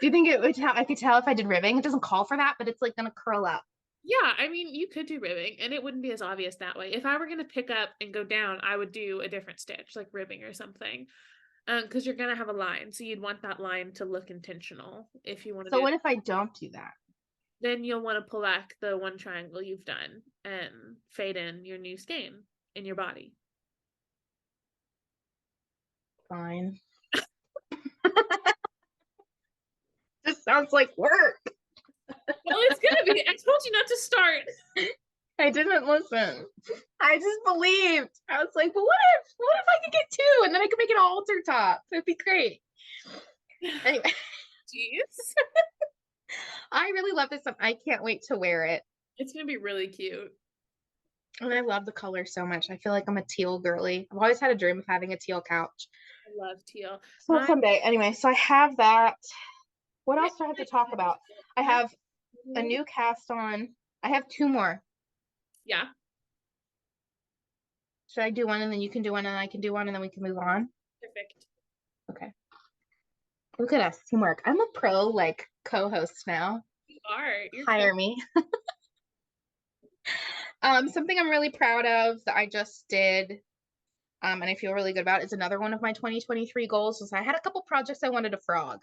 Do you think I could tell if I did ribbing? It doesn't call for that, but it's like gonna curl up. Yeah, I mean, you could do ribbing and it wouldn't be as obvious that way. If I were gonna pick up and go down, I would do a different stitch, like ribbing or something. Because you're gonna have a line, so you'd want that line to look intentional if you want to. So what if I don't do that? Then you'll want to pull back the one triangle you've done and fade in your new skein in your body. Fine. This sounds like work. Well, it's gonna be. I told you not to start. I didn't listen. I just believed. I was like, but what if I could get 2 and then I could make an altar top? It'd be great. Anyway. Jeez. I really love this. I can't wait to wear it. It's gonna be really cute. And I love the color so much. I feel like I'm a teal girly. I've always had a dream of having a teal couch. I love teal. So someday. Anyway, so I have that. What else do I have to talk about? I have a new cast on. I have 2 more. Yeah. Should I do one and then you can do one and I can do one and then we can move on? Perfect. Okay. Look at us, teamwork. I'm a pro like co-host now. You are. Hire me. Something I'm really proud of that I just did, and I feel really good about is another one of my 2023 goals was I had a couple projects I wanted to frog.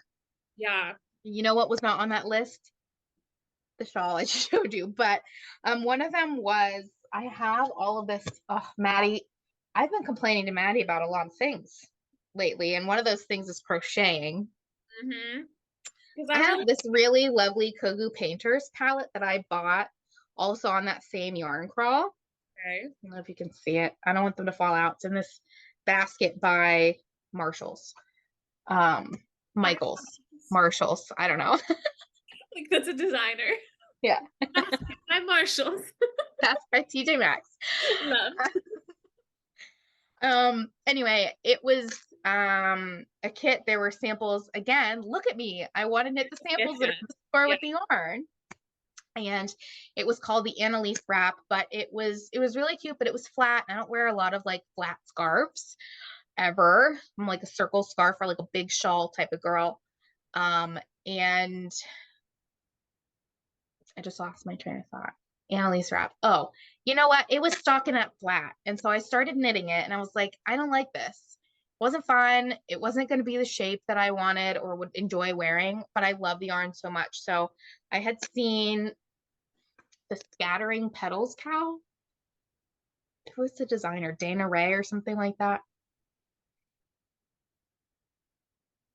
Yeah. You know what was not on that list? The shawl I showed you, but one of them was I have all of this. Maddie, I've been complaining to Maddie about a lot of things lately, and one of those things is crocheting. I have this really lovely Kogu Painters palette that I bought also on that same yarn crawl. Okay. I don't know if you can see it. I don't want them to fall out. It's in this basket by Marshall's. Marshalls. I don't know. Like that's a designer. Yeah. I'm Marshalls. That's by TJ Maxx. Anyway, it was a kit. There were samples again. Look at me. I want to knit the samples that are in the store with the yarn. And it was called the Annalise wrap, but it was really cute, but it was flat. I don't wear a lot of like flat scarves ever. I'm like a circle scarf or like a big shawl type of girl. And I just lost my train of thought. Annalise wrap. Oh, you know what? It was stockinette flat. And so I started knitting it and I was like, I don't like this. It wasn't fun. It wasn't going to be the shape that I wanted or would enjoy wearing, but I love the yarn so much. So I had seen the Scattering Petals cowl. Who was the designer? Dana Ray or something like that?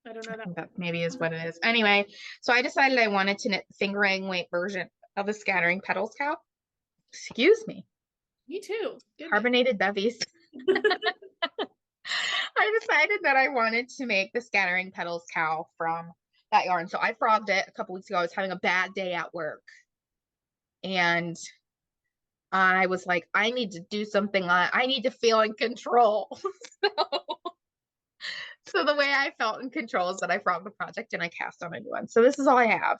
I don't know That maybe is what it is. Anyway, so I decided I wanted to knit the fingering weight version of the Scattering Petals cowl. Excuse me. Me too. Goodness. Carbonated bevies. I decided that I wanted to make the Scattering Petals cowl from that yarn. So I frogged it a couple weeks ago. I was having a bad day at work. And I was like, I need to do something. I need to feel in control. So the way I felt in control is that I frogged the project and I cast on a new one. So this is all I have.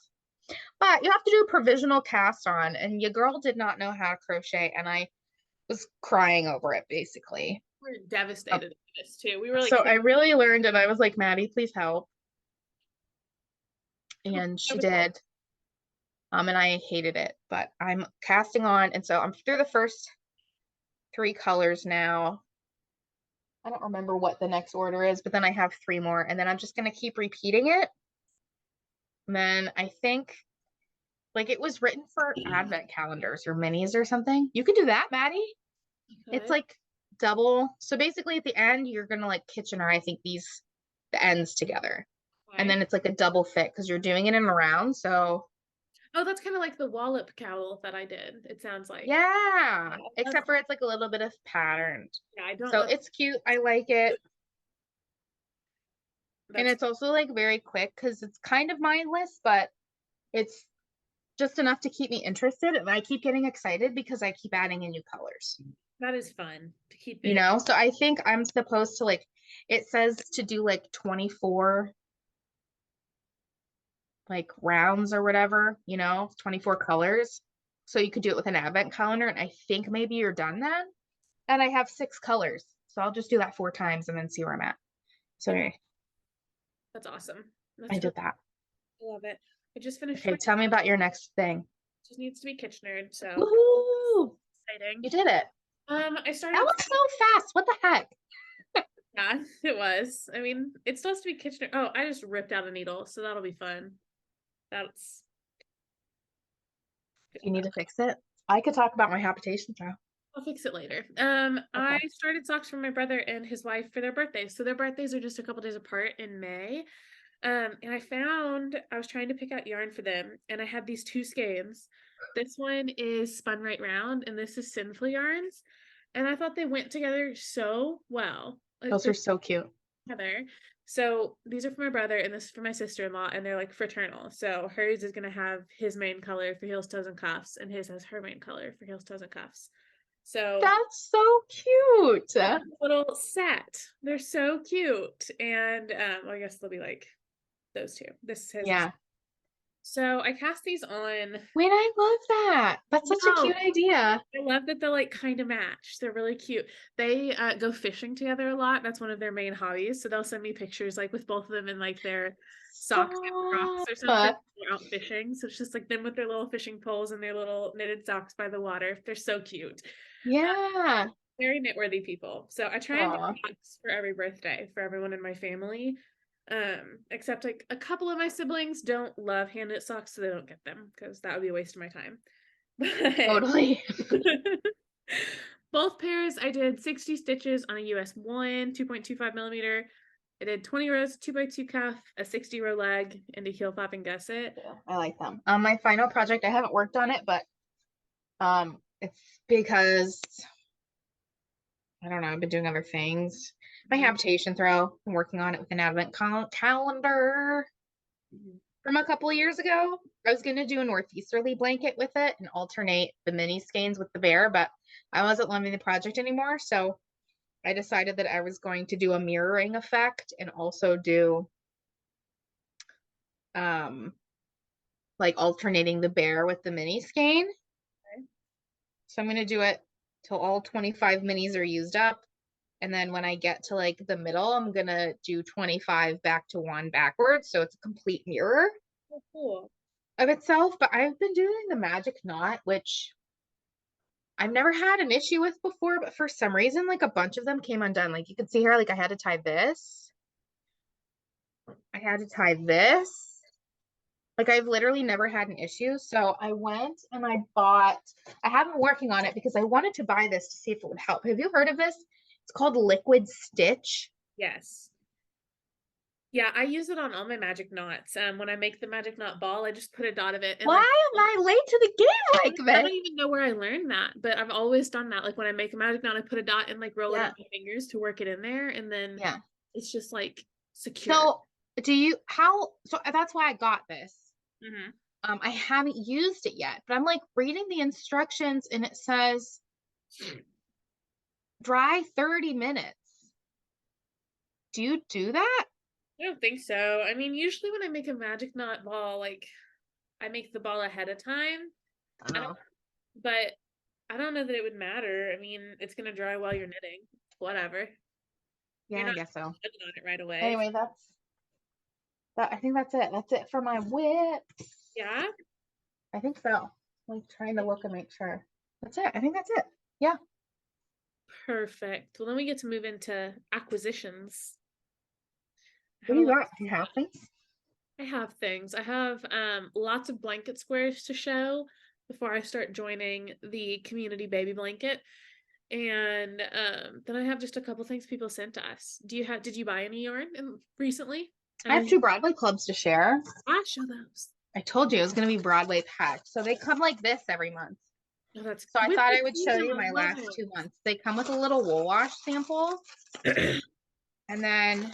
But you have to do a provisional cast on, and your girl did not know how to crochet, and I was crying over it basically. We're devastated at this too. We were like, so I really learned, and I was like, Maddie, please help. And she did. And I hated it, but I'm casting on, and so I'm through the first 3 colors now. I don't remember what the next order is, but then I have 3 more, and then I'm just going to keep repeating it. And then I think, like, it was written for advent calendars or minis or something. You could do that, Maddie. Okay. It's like double. So basically at the end, you're going to like Kitchener, I think, the ends together. Okay. And then it's like a double fit because you're doing it in a round. So. Oh, that's kind of like the wallop cowl that I did. It sounds like. Yeah. Except for it's like a little bit of patterned. Yeah, I don't. So it's cute. I like it. And it's also like very quick because it's kind of mindless, but it's just enough to keep me interested. And I keep getting excited because I keep adding in new colors. That is fun to keep it. You know, so I think I'm supposed to like, it says to do like 24 like rounds or whatever, you know, 24 colors. So you could do it with an advent calendar. And I think maybe you're done then. And I have 6 colors. So I'll just do that 4 times and then see where I'm at. So anyway. That's awesome. I did that. I love it. I just finished. Okay, tell me about your next thing. It just needs to be Kitchenered, so. Woohoo! Exciting. You did it. I started. That was so fast. What the heck? Yeah, it was. I mean, it's supposed to be Kitchener. Oh, I just ripped out a needle, so that'll be fun. That's. You need to fix it. I could talk about my habitation throw. I'll fix it later. Okay. I started socks for my brother and his wife for their birthdays. So their birthdays are just a couple days apart in May. And I was trying to pick out yarn for them, and I had these 2 skeins. This one is Spun Right Round, and this is Sinful Yarns. And I thought they went together so well. Like, those are so cute. Together. So these are for my brother, and this is for my sister-in-law, and they're like fraternal. So hers is going to have his main color for heels, toes, and cuffs, and his has her main color for heels, toes, and cuffs. So that's so cute. Little set. They're so cute. And I guess they'll be like those 2. This has. Yeah. So I cast these on. Wait, I love that. That's such a cute idea. I love that they're like kind of match. They're really cute. They go fishing together a lot. That's one of their main hobbies. So they'll send me pictures like with both of them in like their socks and Crocs or something. They're out fishing. So it's just like them with their little fishing poles and their little knitted socks by the water. They're so cute. Yeah. Very knitworthy people. So I try and do socks for every birthday for everyone in my family. Except like a couple of my siblings don't love hand knit socks, so they don't get them because that would be a waste of my time. Totally. Both pairs I did 60 stitches on a US 1 2.25 millimeter. I did 20 rows 2x2 cuff, a 60 row leg, and a heel flap and gusset. Yeah, I like them. My final project, I haven't worked on it, but it's because I don't know, I've been doing other things. My habitation throw, I'm working on it with an advent calendar from a couple of years ago. I was going to do a northeasterly blanket with it and alternate the mini skeins with the bear, but I wasn't loving the project anymore. So I decided that I was going to do a mirroring effect and also do like alternating the bear with the mini skein. Okay. So I'm going to do it till all 25 minis are used up. And then when I get to like the middle, I'm going to do 25 back to 1 backwards. So it's a complete mirror Oh, cool. of itself. But I've been doing the magic knot, which I've never had an issue with before. But for some reason, like a bunch of them came undone. Like you can see here, like I had to tie this. I had to tie this. Like I've literally never had an issue. So I went and I have been working on it because I wanted to buy this to see if it would help. Have you heard of this? It's called Liquid Stitch. Yes. Yeah, I use it on all my magic knots. When I make the magic knot ball, I just put a dot of it. And Why am I late to the game like I don't this? even know where I learned that, but I've always done that. Like when I make a magic knot, I put a dot and like roll it Yeah. on my fingers to work it in there, and then Yeah. it's just like secure. So so that's why I got this. I haven't used it yet, but I'm like reading the instructions and it says dry 30 minutes. Do you do that? I don't think so. I mean, usually when I make a magic knot ball, like I make the ball ahead of time. But I don't know that it would matter. I mean, it's gonna dry while you're knitting. Whatever. Yeah, I guess so. On it right away. Anyway, I think that's it. That's it for my whips. Yeah. I think so. I'm like trying to look and make sure. That's it. I think that's it. Yeah. Perfect. Well, then we get to move into acquisitions. What do you got? Do you have things? I have things. I have lots of blanket squares to show before I start joining the community baby blanket. And then I have just a couple things people sent us. Did you buy any yarn recently? I have 2 Broadway clubs to share. Show those. I told you it was going to be Broadway packed. So they come like this every month. Oh, that's so I thought I would show you my last 2 months. They come with a little wool wash sample. And then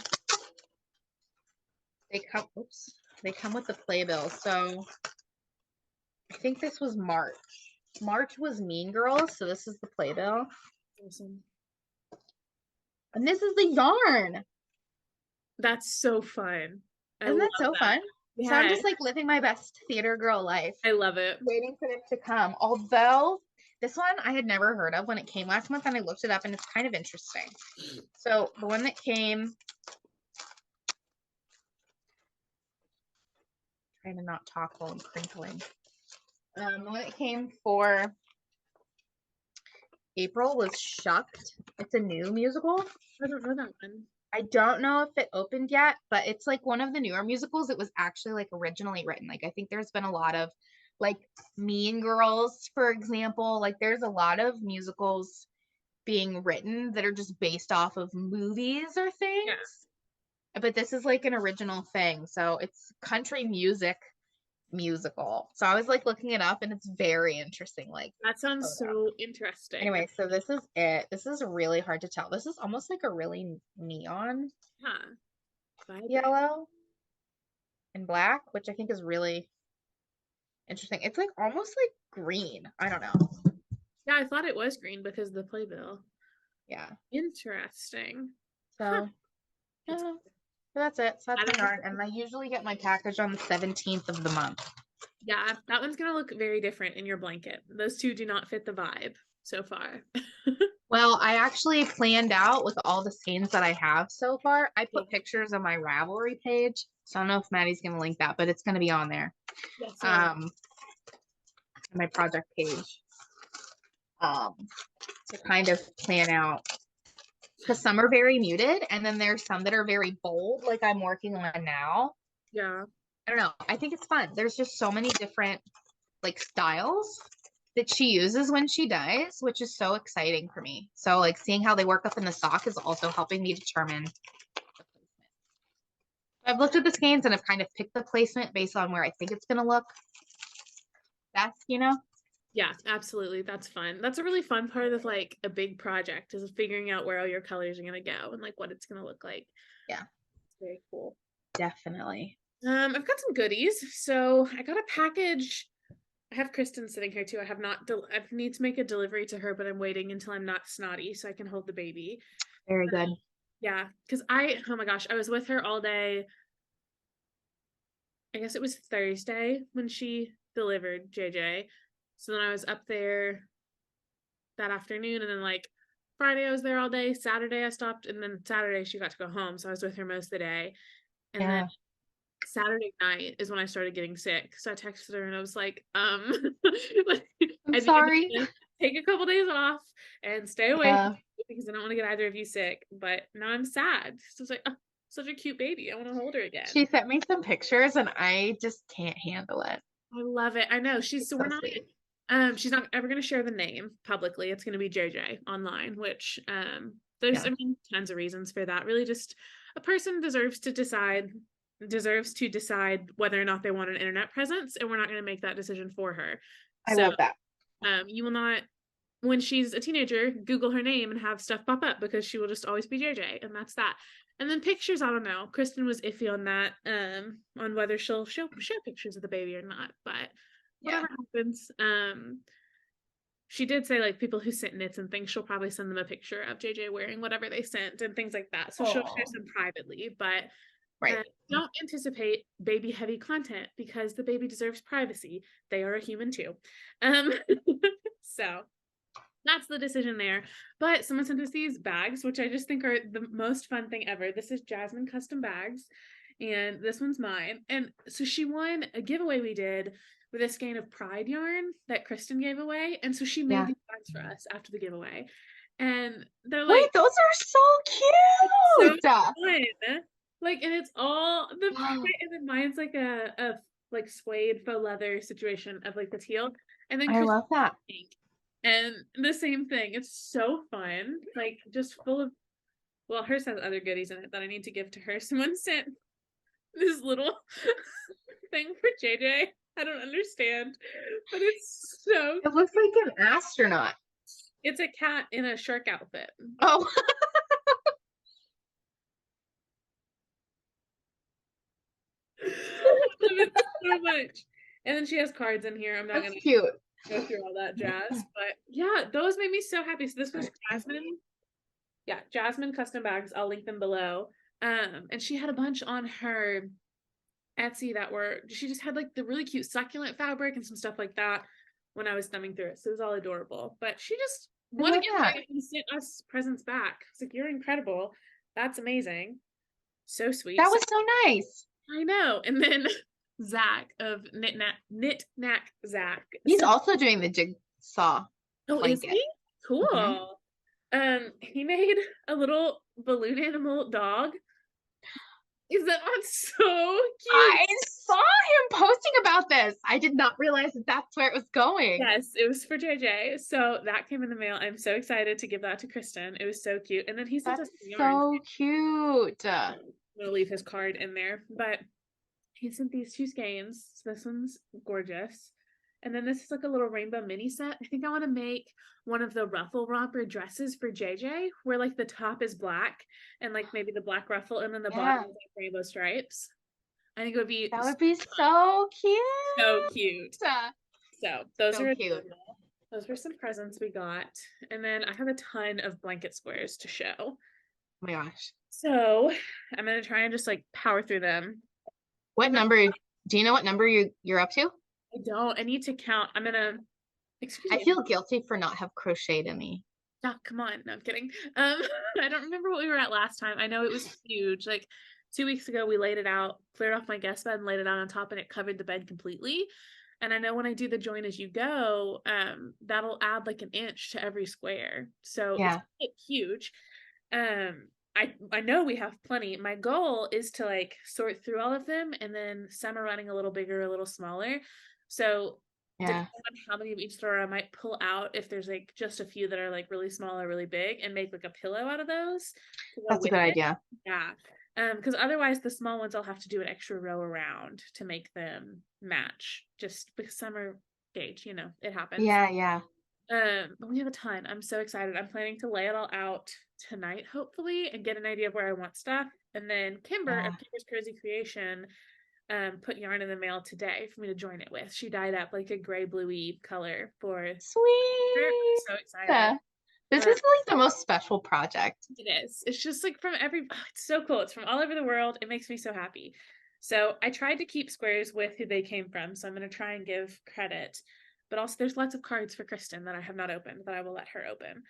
they come with the playbill. So I think this was March. March was Mean Girls, so this is the playbill. Awesome. And this is the yarn. That's so fun. Isn't that so fun? Yeah. So I'm just like living my best theater girl life. I love it. Waiting for them to come. Although this one I had never heard of when it came last month, and I looked it up and it's kind of interesting. So the one that came, trying to not talk while I'm crinkling. The one that came for April was Shucked. It's a new musical. I don't know that one. I don't know if it opened yet, but it's like one of the newer musicals. It was actually like originally written. Like I think there's been a lot of like Mean Girls, for example. Like there's a lot of musicals being written that are just based off of movies or things. Yeah. But this is like an original thing. So it's country music musical. So I was like looking it up and it's very interesting. Like that sounds so interesting. Anyway, so this is it. This is really hard to tell. This is almost like a really neon yellow and black, which I think is really interesting. It's like almost like green. I don't know. Yeah, I thought it was green because of the playbill. Yeah. Interesting. So so that's it. So that's my yarn. And I usually get my package on the 17th of the month. Yeah, that one's gonna look very different in your blanket. Those two do not fit the vibe so far. Well, I actually planned out with all the skeins that I have so far. I put pictures on my Ravelry page. So I don't know if Maddie's gonna link that, but it's gonna be on there. Yes, on my project page. To kind of plan out, because some are very muted and then there's some that are very bold, like I'm working on now. Yeah. I don't know. I think it's fun. There's just so many different like styles that she uses when she dies, which is so exciting for me. So like seeing how they work up in the sock is also helping me determine the placement. I've looked at the skeins and I've kind of picked the placement based on where I think it's going to look best, you know? Yeah, absolutely. That's fun. That's a really fun part of like a big project, is figuring out where all your colors are going to go and like what it's going to look like. Yeah. It's very cool. Definitely. I've got some goodies. So I got a package. I have Kristen sitting here too. I need to make a delivery to her, but I'm waiting until I'm not snotty so I can hold the baby. Very good. Yeah, because oh my gosh, I was with her all day. I guess it was Thursday when she delivered JJ. So then I was up there that afternoon, and then like Friday I was there all day. Saturday I stopped, and then Saturday she got to go home. So I was with her most of the day. And then Saturday night is when I started getting sick. So I texted her and I was like, like, I'm I think I'm sorry. gonna take a couple days off and stay away Yeah. from you because I don't want to get either of you sick. But now I'm sad. So it's like, oh, such a cute baby. I want to hold her again. She sent me some pictures and I just can't handle it. I love it. I know. It's So so we're not sweet. she's not ever gonna share the name publicly. It's gonna be JJ online, which there's I mean tons of reasons for that. Really just a person deserves to decide whether or not they want an internet presence, and we're not gonna make that decision for her. I So love that. you will not, when she's a teenager, Google her name and have stuff pop up because she will just always be JJ, and that's that. And then pictures, I don't know. Kristen was iffy on that, on whether she'll share pictures of the baby or not, but whatever happens. She did say like people who sent knits and things, she'll probably send them a picture of JJ wearing whatever they sent and things like that. So she'll share some privately, but don't anticipate baby heavy content because the baby deserves privacy. They are a human too. So that's the decision there. But someone sent us these bags, which I just think are the most fun thing ever. This is Jasmine Custom Bags, and this one's mine. And so she won a giveaway we did with a skein of Pride yarn that Kristen gave away. And so she made these bags for us after the giveaway. And they're like, wait, those are so cute. So fun. Like, and it's all the pride, and then mine's like a like suede faux leather situation of like the teal. And then I love that. Pink. And the same thing. It's so fun. Like just full of, well, hers has other goodies in it that I need to give to her. Someone sent this little thing for JJ. I don't understand, but it's so It looks like an astronaut. It's a cat in a shark outfit. Oh. I love it so much. And then she has cards in here. I'm not gonna go through all that jazz, but yeah, those made me so happy. So this was Jasmine. Yeah, Jasmine Custom Bags. I'll link them below. And she had a bunch on her Etsy that she just had like the really cute succulent fabric and some stuff like that when I was thumbing through it. So it was all adorable. But she just wanted to get ready and sent us presents back. It's like, you're incredible. That's amazing. So sweet. That was so nice. I know. And then Zach of Knit Knack Zach. He's also doing the jigsaw. Oh, is he? Cool. He made a little balloon animal dog. Is that not so cute? I saw him posting about this. I did not realize that that's where it was going. Yes, it was for JJ. So that came in the mail. I'm so excited to give that to Kristen. It was so cute. And then he sent us so cute. I'm gonna leave his card in there, but he sent these 2 skeins. So this one's gorgeous. And then this is like a little rainbow mini set. I think I want to make one of the ruffle romper dresses for JJ, where like the top is black and like maybe the black ruffle, and then the bottom is like rainbow stripes. I think it would be so cute. So cute. So those are cute. Those were some presents we got. And then I have a ton of blanket squares to show. Oh my gosh. So I'm gonna try and just like power through them. What number do you know what number you're up to? I don't. I need to count. I'm gonna I feel guilty for not have crocheted any. Oh, come on. No, I'm kidding. I don't remember what we were at last time. I know it was huge. Like 2 weeks ago, we laid it out, cleared off my guest bed and laid it out on top, and it covered the bed completely. And I know when I do the join as you go, that'll add like an inch to every square. So it's huge. I know we have plenty. My goal is to like sort through all of them, and then some are running a little bigger, a little smaller. So depending on how many of each store I might pull out, if there's like just a few that are like really small or really big, and make like a pillow out of those. That's a good idea. Yeah. Because otherwise the small ones I'll have to do an extra row around to make them match, just because some are gauge, you know, it happens. But we have a ton. I'm so excited. I'm planning to lay it all out tonight, hopefully, and get an idea of where I want stuff. And then Kimber of Kimber's Cozy Creation put yarn in the mail today for me to join it with. She dyed up like a gray bluey color for sweet. her. I'm so excited. This is like the most special project. It is. It's just like from it's so cool. It's from all over the world. It makes me so happy. So I tried to keep squares with who they came from. So I'm going to try and give credit. But also there's lots of cards for Kristen that I have not opened, that I will let her open.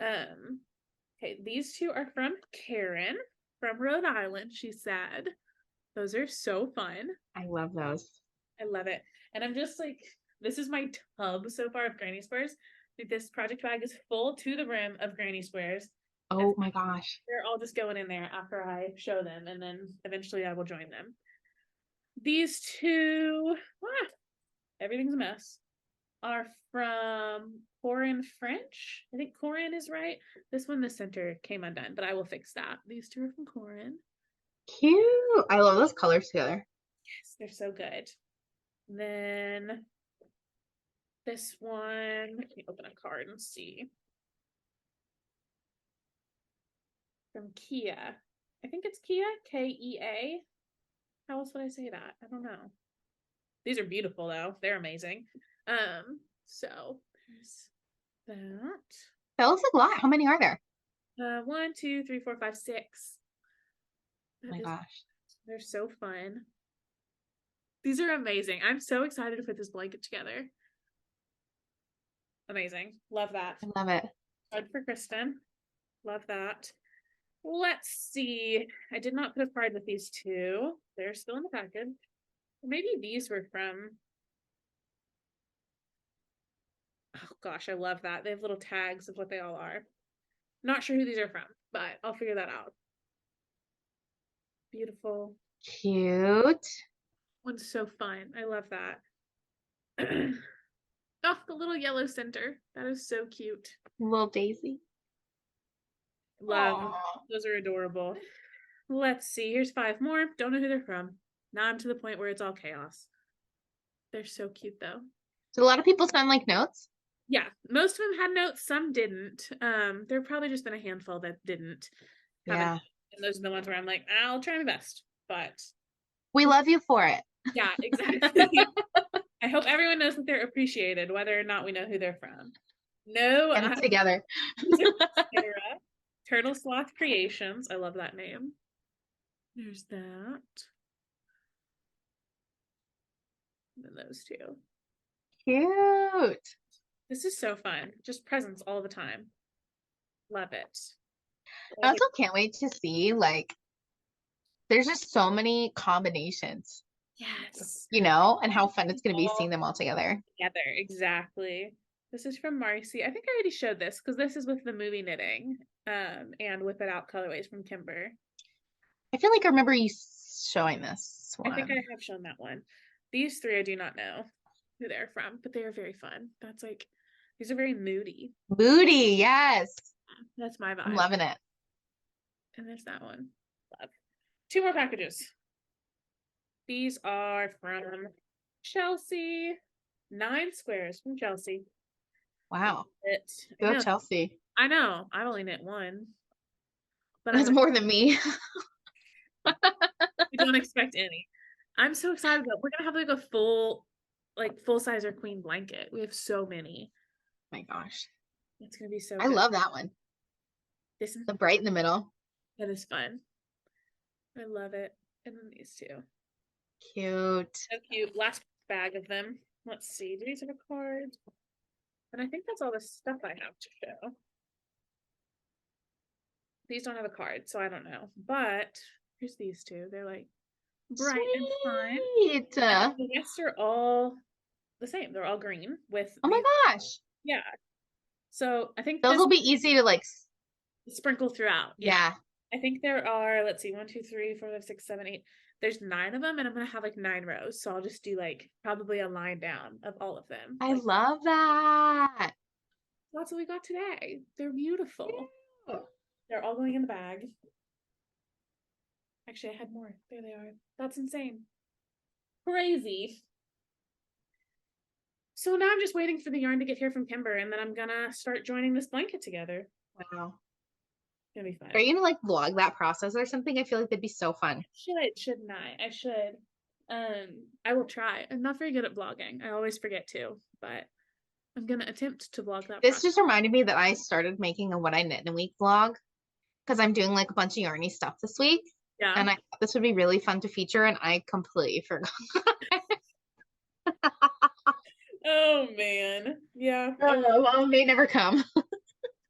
Okay, these two are from Karen from Rhode Island, she said. Those are so fun. I love those. I love it. And I'm just like, this is my tub so far of granny squares. Like, this project bag is full to the rim of granny squares. Oh my gosh. They're all just going in there after I show them, and then eventually I will join them. These two, everything's a mess, are from Corin French. I think Corin is right. This one, the center came undone, but I will fix that. These two are from Corin. Cute. I love those colors together. Yes, they're so good. Then this one, let me open a card and see. From Kia. I think it's Kia, Kea. How else would I say that? I don't know. These are beautiful though. They're amazing. So there's that. That looks like a lot. How many are there? 1, 2, 3, 4, 5, 6. Oh my gosh. They're so fun. These are amazing. I'm so excited to put this blanket together. Amazing. Love that. I love it. Card for Kristen. Love that. Let's see. I did not put a card with these two. They're still in the package. Maybe these were from... Oh gosh, I love that. They have little tags of what they all are. Not sure who these are from, but I'll figure that out. Beautiful. Cute. One's so fun. I love that. Oh, the little yellow center. That is so cute. Little Daisy. Love. Aww. Those are adorable. Let's see. Here's 5 more. Don't know who they're from. Now I'm to the point where it's all chaos. They're so cute though. Did a lot of people send like notes? Yeah, most of them had notes. Some didn't. There probably just been a handful that didn't. Yeah. And those are the ones where I'm like, I'll try my best. But we love you for it. Yeah, exactly. I hope everyone knows that they're appreciated, whether or not we know who they're from. No, get it together. Sarah, Turtle Sloth Creations. I love that name. There's that. And then those two. Cute. This is so fun. Just presents all the time. Love it. I also can't wait to see, like, there's just so many combinations. Yes. You know, and how fun it's going to be seeing them all together. Together, exactly. This is from Marcy. I think I already showed this because this is with the movie knitting and Whip It Out colorways from Kimber. I feel like I remember you showing this one. I think I have shown that one. These 3 I do not know who they're from, but they are very fun. That's like, these are very moody. Moody, yes. That's my vibe. I'm loving it. And there's that one. Love. 2 more packages. These are from Chelsea. 9 squares from Chelsea. Wow. Go Chelsea. I know. I've only knit 1. But that's more than me. We don't expect any. I'm so excited about. We're gonna have like a full size or queen blanket. We have so many. Oh my gosh. It's gonna be so I good. love that one. This is the bright in the middle. That is fun. I love it. And then these 2. Cute. So cute. Last bag of them. Let's see. Do these have a card? And I think that's all the stuff I have to show. These don't have a card, so I don't know. But here's these 2. They're like bright and fun. Sweet. And the rest are all the same. They're all green with. Oh my gosh. Yeah. So I think those will be easy to like sprinkle throughout. Yeah. I think there are, let's see, 1, 2, 3, 4, 5, 6, 7, 8. There's 9 of them, and I'm gonna have like 9 rows. So I'll just do like probably a line down of all of them. I love that. That's what we got today. They're beautiful. Yeah. They're all going in the bag. Actually, I had more. There they are. That's insane. Crazy. So now I'm just waiting for the yarn to get here from Kimber, and then I'm gonna start joining this blanket together. Wow. It's gonna be fun. Are you gonna like vlog that process or something? I feel like that'd be so fun. Shouldn't I? I should. I will try. I'm not very good at vlogging. I always forget to, but I'm gonna attempt to vlog that. This just reminded me that I started making a What I Knit in a Week vlog because I'm doing like a bunch of yarny stuff this week. Yeah. And I thought this would be really fun to feature, and I completely forgot. Oh man. Yeah. Well, it may never come.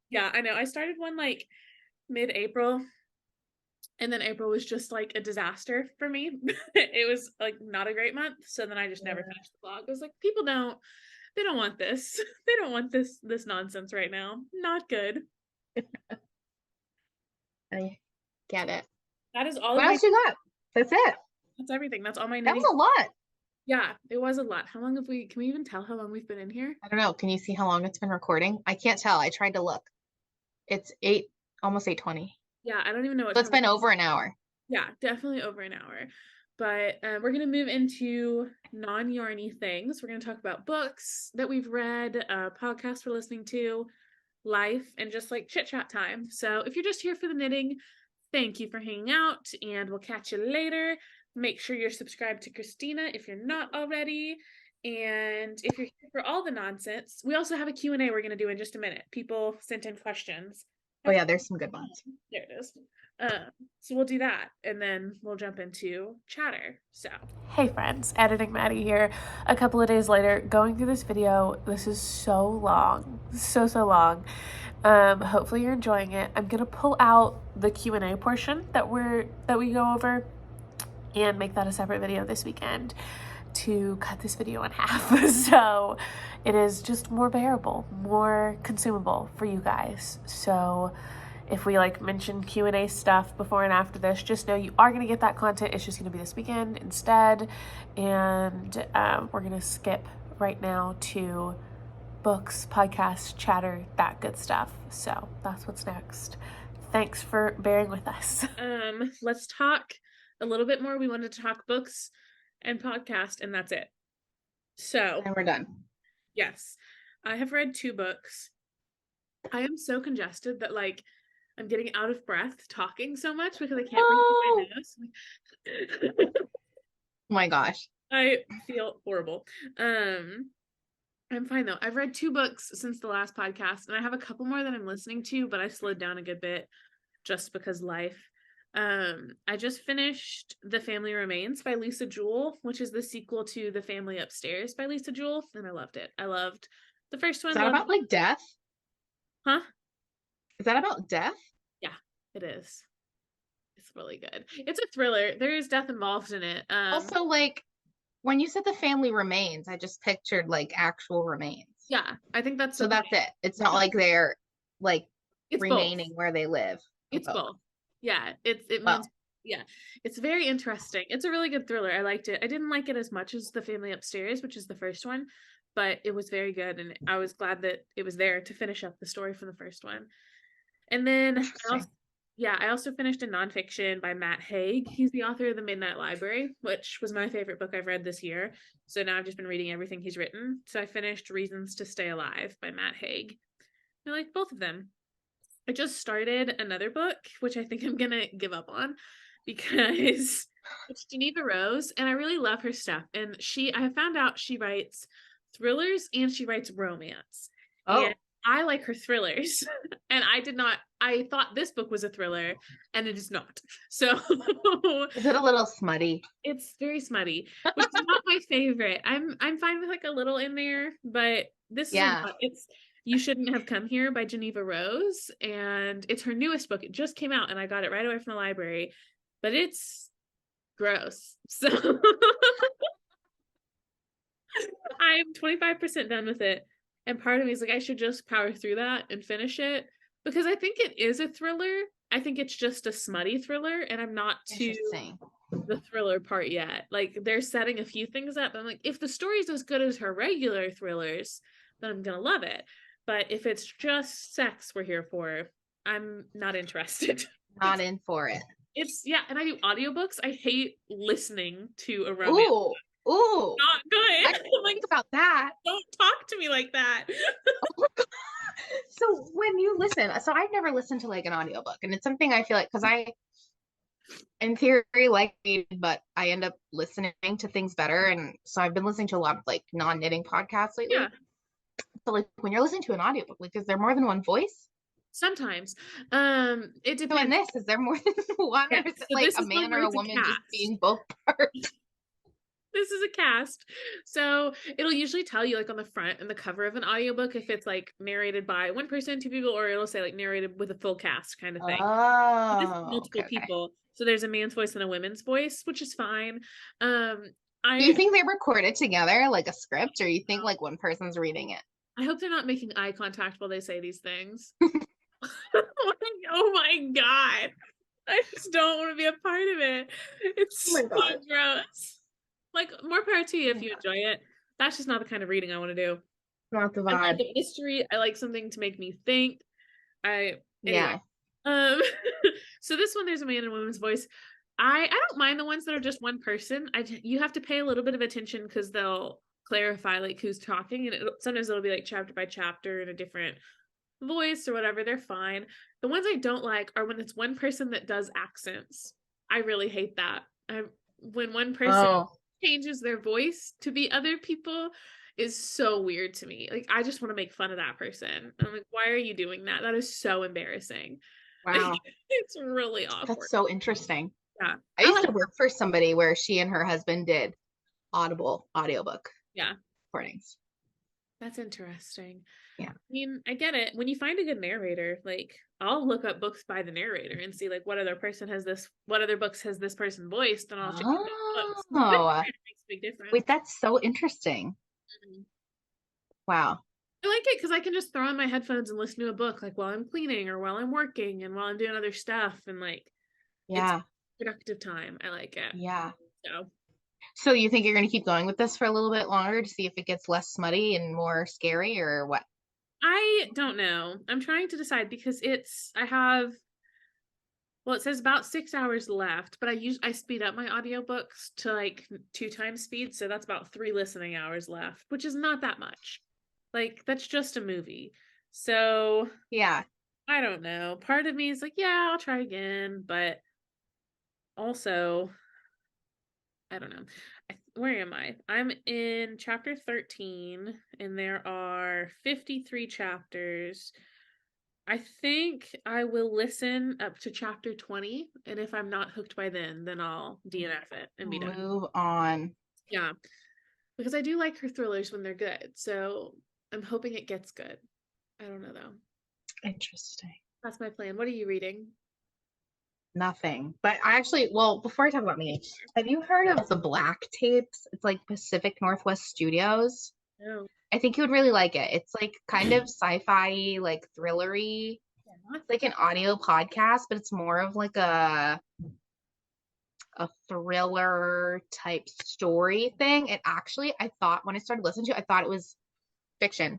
Yeah, I know. I started one like mid-April, and then April was just like a disaster for me. It was like not a great month. So then I just never finished the vlog. I was like, people they don't want this. They don't want this nonsense right now. Not good. I get it. That is all What of my else you got? That's it. That's everything. That's all my That knitting. was a lot. Yeah, it was a lot. How long can we even tell how long we've been in here? I don't know. Can you see how long it's been recording? I can't tell. I tried to look. It's almost 8:20. Yeah, I don't even know what So it's been over an hour. Yeah, definitely over an hour. But we're going to move into non-yarny things. We're going to talk about books that we've read, podcasts we're listening to, life, and just like chit chat time. So if you're just here for the knitting, thank you for hanging out, and we'll catch you later. Make sure you're subscribed to Kristina if you're not already. And if you're here for all the nonsense, we also have a Q&A we're going to do in just a minute. People sent in questions. Oh yeah, there's some good ones. There it is. So we'll do that, and then we'll jump into chatter. So, hey friends, editing Maddie here. A couple of days later, going through this video. This is so long, so long. Hopefully you're enjoying it. I'm gonna pull out the Q&A portion that we go over, and make that a separate video this weekend to cut this video in half. So it is just more bearable, more consumable for you guys. So if we like mention Q&A stuff before and after this, just know you are going to get that content. It's just going to be this weekend instead. And we're going to skip right now to books, podcasts, chatter, that good stuff. So that's what's next. Thanks for bearing with us. Let's talk a little bit more. We wanted to talk books and podcast, and that's it. So, and we're done. Yes, I have read 2 books. I am so congested that like I'm getting out of breath talking so much because I can't breathe through my nose. Oh my gosh. I feel horrible. I'm fine though. I've read 2 books since the last podcast, and I have a couple more that I'm listening to, but I slowed down a good bit just because life. I just finished The Family Remains by Lisa Jewell, which is the sequel to The Family Upstairs by Lisa Jewell, and I loved it. I loved the first one. Is that about like death? Huh? Is that about death? Yeah, it is. It's really good. It's a thriller. There is death involved in it. Also, like when you said The Family Remains, I just pictured like actual remains. Yeah, I think that's so that's it. It's not like they're like it's remaining both. where they live. It's both. Yeah, it means yeah. It's very interesting. It's a really good thriller. I liked it. I didn't like it as much as The Family Upstairs, which is the first one, but it was very good, and I was glad that it was there to finish up the story from the first one. And then I also finished a nonfiction by Matt Haig. He's the author of The Midnight Library, which was my favorite book I've read this year. So now I've just been reading everything he's written. So I finished Reasons to Stay Alive by Matt Haig. I like both of them. I just started another book, which I think I'm going to give up on because it's Geneva Rose, and I really love her stuff. And I have found out she writes thrillers and she writes romance. Oh. And I like her thrillers, and I thought this book was a thriller, and it is not. So is it a little smutty? It's very smutty, which is not my favorite. I'm fine with like a little in there, but this is You Shouldn't Have Come Here by Geneva Rose, and it's her newest book. It just came out, and I got it right away from the library, but it's gross. So I'm 25% done with it. And part of me is like, I should just power through that and finish it, because I think it is a thriller. I think it's just a smutty thriller, and I'm not to the thriller part yet. Like, they're setting a few things up. I'm like, if the story's as good as her regular thrillers, then I'm gonna love it. But if it's just sex we're here for, I'm not interested. Not in for it. And I do audiobooks. I hate listening to a romance. Ooh, not good. I didn't think about that. Don't talk to me like that. So when you listen, so I've never listened to like an audiobook, and it's something I feel like, because I in theory like read, but I end up listening to things better, and so I've been listening to a lot of like non-knitting podcasts lately. So like when you're listening to an audiobook, like is there more than one voice? Sometimes. It So in depends. this, is there more than one, Yeah. or is it So like this a is one man or where a it's a woman just cast. being both parts? This is a cast. So it'll usually tell you like on the front and the cover of an audiobook if it's like narrated by one person, two people, or it'll say like narrated with a full cast kind of thing. This is Oh, multiple okay, okay. people. So there's a man's voice and a women's voice, which is fine. Um, Do you I think they record it together like a script, or you think like one person's reading it? I hope they're not making eye contact while they say these things. Like, oh my God. I just don't want to be a part of it. Oh It's my so God. gross. Like, more power to you Oh if my you God. enjoy it. That's just not the kind of reading I want to do. Not the I like vibe. a mystery. I like something to make me think. Anyway. Yeah. Um so this one there's a man and woman's voice. I don't mind the ones that are just one person. You have to pay a little bit of attention because they'll clarify like who's talking, and sometimes it'll be like chapter by chapter in a different voice or whatever. They're fine. The ones I don't like are when it's one person that does accents. I really hate that. When one person Oh, changes their voice to be other people is so weird to me. Like I just want to make fun of that person. I'm like, why are you doing that? That is so embarrassing. wow. It's really awkward. That's so interesting. Yeah. I I used like to work for somebody where she and her husband did Audible audiobook yeah. recordings. That's interesting. Yeah. I mean, I get it. When you find a good narrator, like I'll look up books by the narrator and see like what other books has this person voiced, and I'll check out those books. Good Oh, narrator makes a big difference. wait, that's so interesting. Mhm. Wow. I like it because I can just throw on my headphones and listen to a book like while I'm cleaning or while I'm working and while I'm doing other stuff, and like it's Yeah. productive time. I like it. Yeah. So So you think you're going to keep going with this for a little bit longer to see if it gets less smutty and more scary, or what? I don't know. I'm trying to decide because I have well, it says about 6 hours left, but I speed up my audiobooks to like 2 times speed, so that's about 3 listening hours left, which is not that much. Like that's just a movie. So Yeah. I don't know. Part of me is like, yeah, I'll try again, but also I don't know. Where am I? I'm in chapter 13, and there are 53 chapters. I think I will listen up to chapter 20, and if I'm not hooked by then I'll DNF it and be done. Move on. Yeah, because I do like her thrillers when they're good, so I'm hoping it gets good. I don't know though. Interesting. That's my plan. What are you reading? Nothing. But I actually, well, before I talk about me, have you heard of the Black Tapes? It's like Pacific Northwest Studios. No. I think you would really like it. It's like kind of sci-fi, like thrillery. It's like an audio podcast, but it's more of like a thriller type story thing. And actually, I thought when I started listening to it, I thought it was fiction.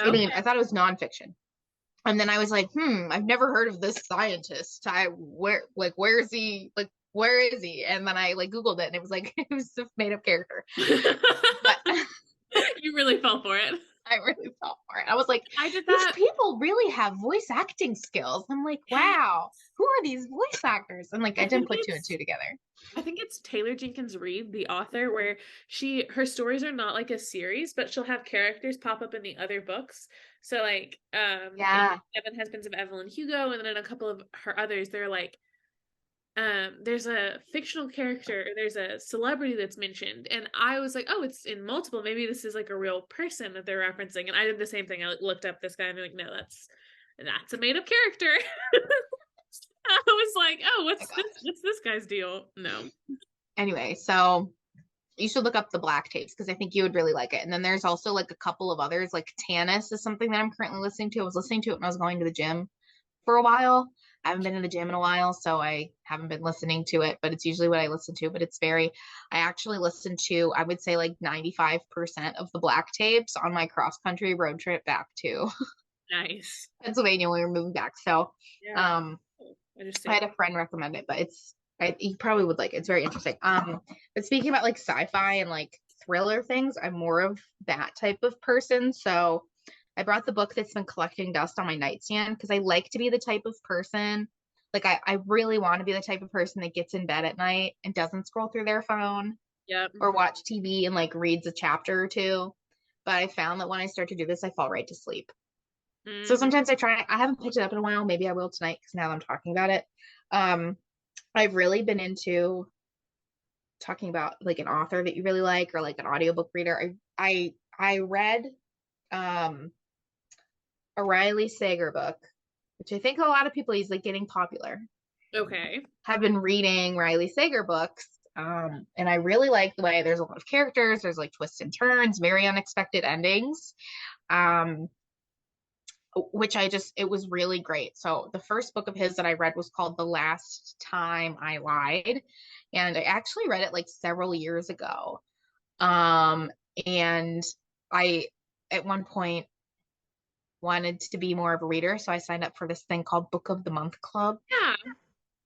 I Okay. mean, I thought it was nonfiction. And then I was like, I've never heard of this scientist. Where is he? Like, where is he? And then I like Googled it and it was like, it was a made up character. But You really fell for it. I really felt for it. I was like, I did these that. people really have voice acting skills. I'm like, wow, who are these voice actors? And like, I didn't put two and two together. I think it's Taylor Jenkins Reid, the author, where her stories are not like a series, but she'll have characters pop up in the other books. So like in Yeah. Seven Husbands of Evelyn Hugo, and then in a couple of her others, they're like there's a fictional character or there's a celebrity that's mentioned, and I was like, oh, it's in multiple, maybe this is like a real person that they're referencing. And I did the same thing. I like, looked up this guy and I'm like, no, that's a made-up character. I was like, oh, what's this guy's deal? No. Anyway, so you should look up the Black Tapes because I think you would really like it. And then there's also like a couple of others, like Tanis is something that I'm currently listening to. I was listening to it when I was going to the gym for a while. I haven't been in the gym in a while, so I haven't been listening to it, but it's usually what I listen to. But I actually listen to, I would say like 95% of the Black Tapes on my cross country road trip back to Nice. Pennsylvania when we were moving back. So Yeah. I had a friend recommend it, but you probably would like it. It's very interesting. But speaking about like sci-fi and like thriller things, I'm more of that type of person. So I brought the book that's been collecting dust on my nightstand because I like to be the type of person, like I really want to be the type of person that gets in bed at night and doesn't scroll through their phone Yep. or watch TV and like reads a chapter or two. but I found that when I start to do this, I fall right to sleep. So Mhm. sometimes I haven't picked it up in a while. Maybe I will tonight because now I'm talking about it. I've really been into talking about like an author that you really like or like an audiobook reader. I read um a Riley Sager book, which I think a lot of people, he's like getting popular, Okay. have been reading Riley Sager books. And I really like the way there's a lot of characters, there's like twists and turns, very unexpected endings. Um, which it was really great. So the first book of his that I read was called The Last Time I Lied. And I actually read it like several years ago. And I, at one point, wanted to be more of a reader. So I signed up for this thing called Book of the Month Club. Yeah.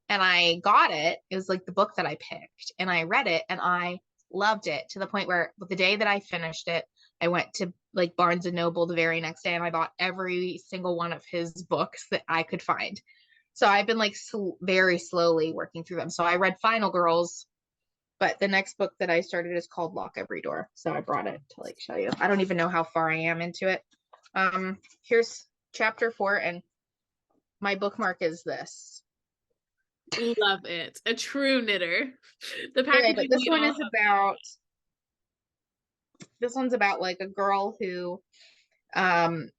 And I got it. It was like the book that I picked. And I read it and I loved it to the point where the day that I finished it, I went to like Barnes and Noble the very next day and I bought every single one of his books that I could find. So I've been like very slowly working through them. So I read Final Girls, but the next book that I started is called Lock Every Door. So I brought it to like show you. I don't even know how far I am into it. Here's chapter 4 and my bookmark is this. Love it. A true knitter. The Anyway, packaging but this one's about like a girl who um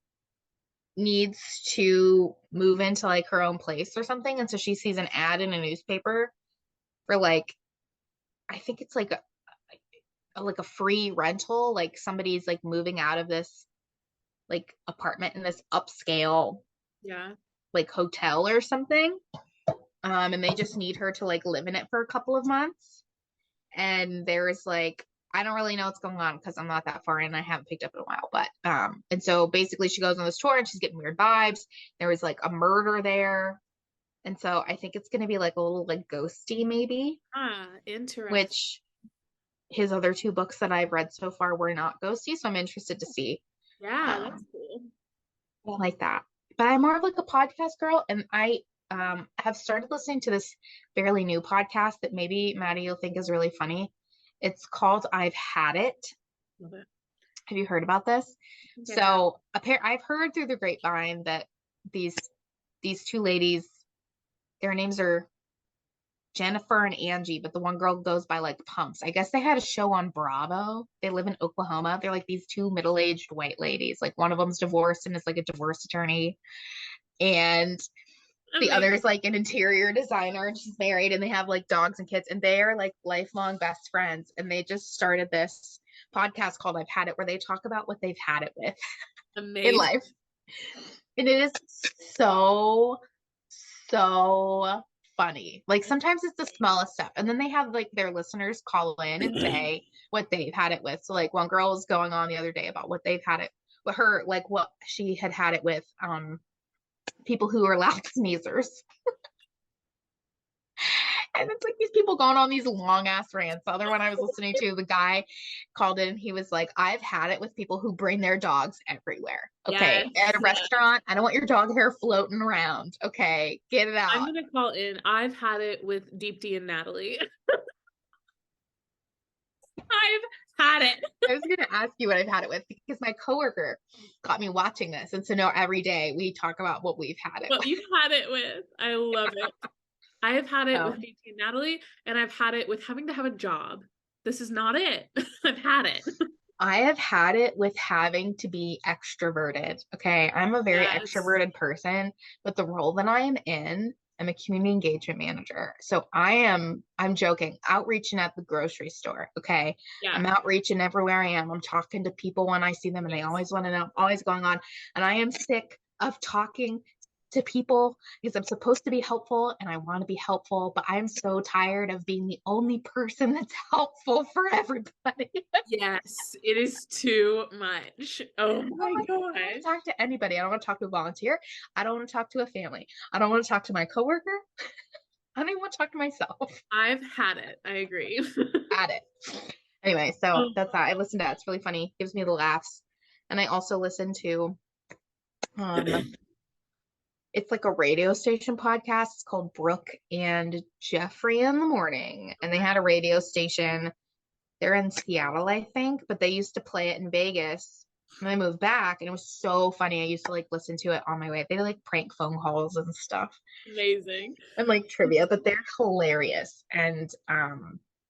needs to move into like her own place or something, and so she sees an ad in a newspaper for like, I think it's like a free rental, like somebody's like moving out of this like apartment in this upscale Yeah. like hotel or something, and they just need her to like live in it for a couple of months. And there's like, I don't really know what's going on because I'm not that far in. I haven't picked up in a while, but and so basically she goes on this tour and she's getting weird vibes. There was like a murder there, and so I think it's gonna be like a little like ghosty maybe, Ah, interesting. which his other 2 books that I've read so far were not ghosty, so I'm interested to see. Yeah, that's cool. I like that, but I'm more of like a podcast girl, and I have started listening to this fairly new podcast that maybe Maddie you'll think is really funny. It's called I've Had It. Love it. Have you heard about this? So I've heard through the grapevine that these 2 ladies, their names are Jennifer and Angie, but the one girl goes by like Pumps. I guess they had a show on Bravo. They live in Oklahoma. They're like these 2 middle-aged white ladies. Like one of them's divorced and is like a divorce attorney. And the other is like an interior designer and she's married and they have like dogs and kids and they are like lifelong best friends. And they just started this podcast called I've Had It where they talk about what they've had it with in life. And it is so, so funny. Like sometimes it's the smallest stuff. And then they have like their listeners call in and say what they've had it with. So like one girl was going on the other day about what they've had it with her, like what she had it with people who are loud sneezers. And it's like these people going on these long ass rants. The other one I was listening to, the guy called in and he was like, I've had it with people who bring their dogs everywhere. Okay. Yes. At a restaurant, I don't want your dog hair floating around. Okay. Get it out. I'm going to call in. I've had it with Deepti and Natalie. I've had it. I was going to ask you what I've had it with because my coworker got me watching this. And so now every day we talk about what we've had it with. You've had it with. I love it. I have had it with Deepti and Natalie, and I've had it with having to have a job. This is not it. I've had it. I have had it with having to be extroverted. Okay. I'm a very extroverted person, but the role that I am in, I'm a community engagement manager. So I'm joking, outreaching at the grocery store. Okay. Yeah. I'm outreaching everywhere I am. I'm talking to people when I see them and they always want to know, always going on. And I am sick of talking to people because I'm supposed to be helpful and I want to be helpful, but I'm so tired of being the only person that's helpful for everybody. Yes, it is too much. Oh my God. I don't want to talk to anybody. I don't want to talk to a volunteer. I don't want to talk to a family. I don't want to talk to my coworker. I don't even want to talk to myself. I've had it. I agree. Had it. Anyway, so that's that. I listen to that. It's really funny. Gives me the laughs. And I also listen to it's like a radio station podcast. It's called Brooke and Jeffrey in the Morning. And they had a radio station. They're in Seattle, I think, but they used to play it in Vegas. And I moved back, and it was so funny. I used to like listen to it on my way. They like prank phone calls and stuff Amazing. and like trivia, but they're hilarious. And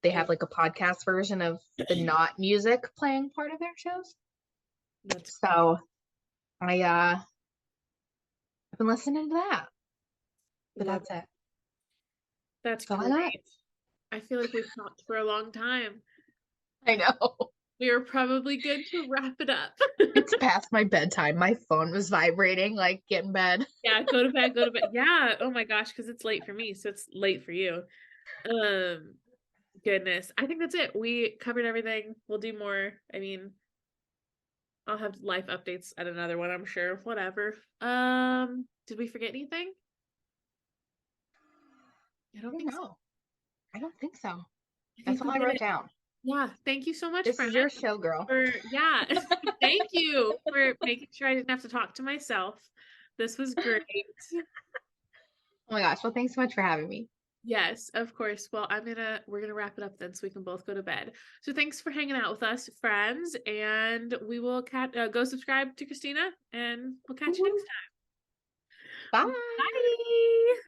they Oh, have like a podcast version of the not music playing part of their shows. that's So I've been listening to that. But love that's it. it. That's That's all I got. great. I feel like we've talked for a long time. I know. We are probably good to wrap it up. It's past my bedtime. My phone was vibrating, like get in bed. Yeah, go to bed, go to bed. Yeah. Oh my gosh, because it's late for me, so it's late for you. Um, Goodness. I think that's it. We covered everything. We'll do more. I mean, I'll have life updates at another one, I'm sure. Whatever. Did we forget anything? I I don't don't think so. know. I don't think so. I That's think all we I did wrote it. down. Yeah. Thank you so much, This friend, is your show, girl. for yeah. Thank you for making sure I didn't have to talk to myself. This was great. Oh my gosh. Well, thanks so much for having me. Yes, of course. Well, we're gonna wrap it up then so we can both go to bed. So thanks for hanging out with us, friends, and we will go subscribe to Kristina and we'll catch you next Bye. time. Bye.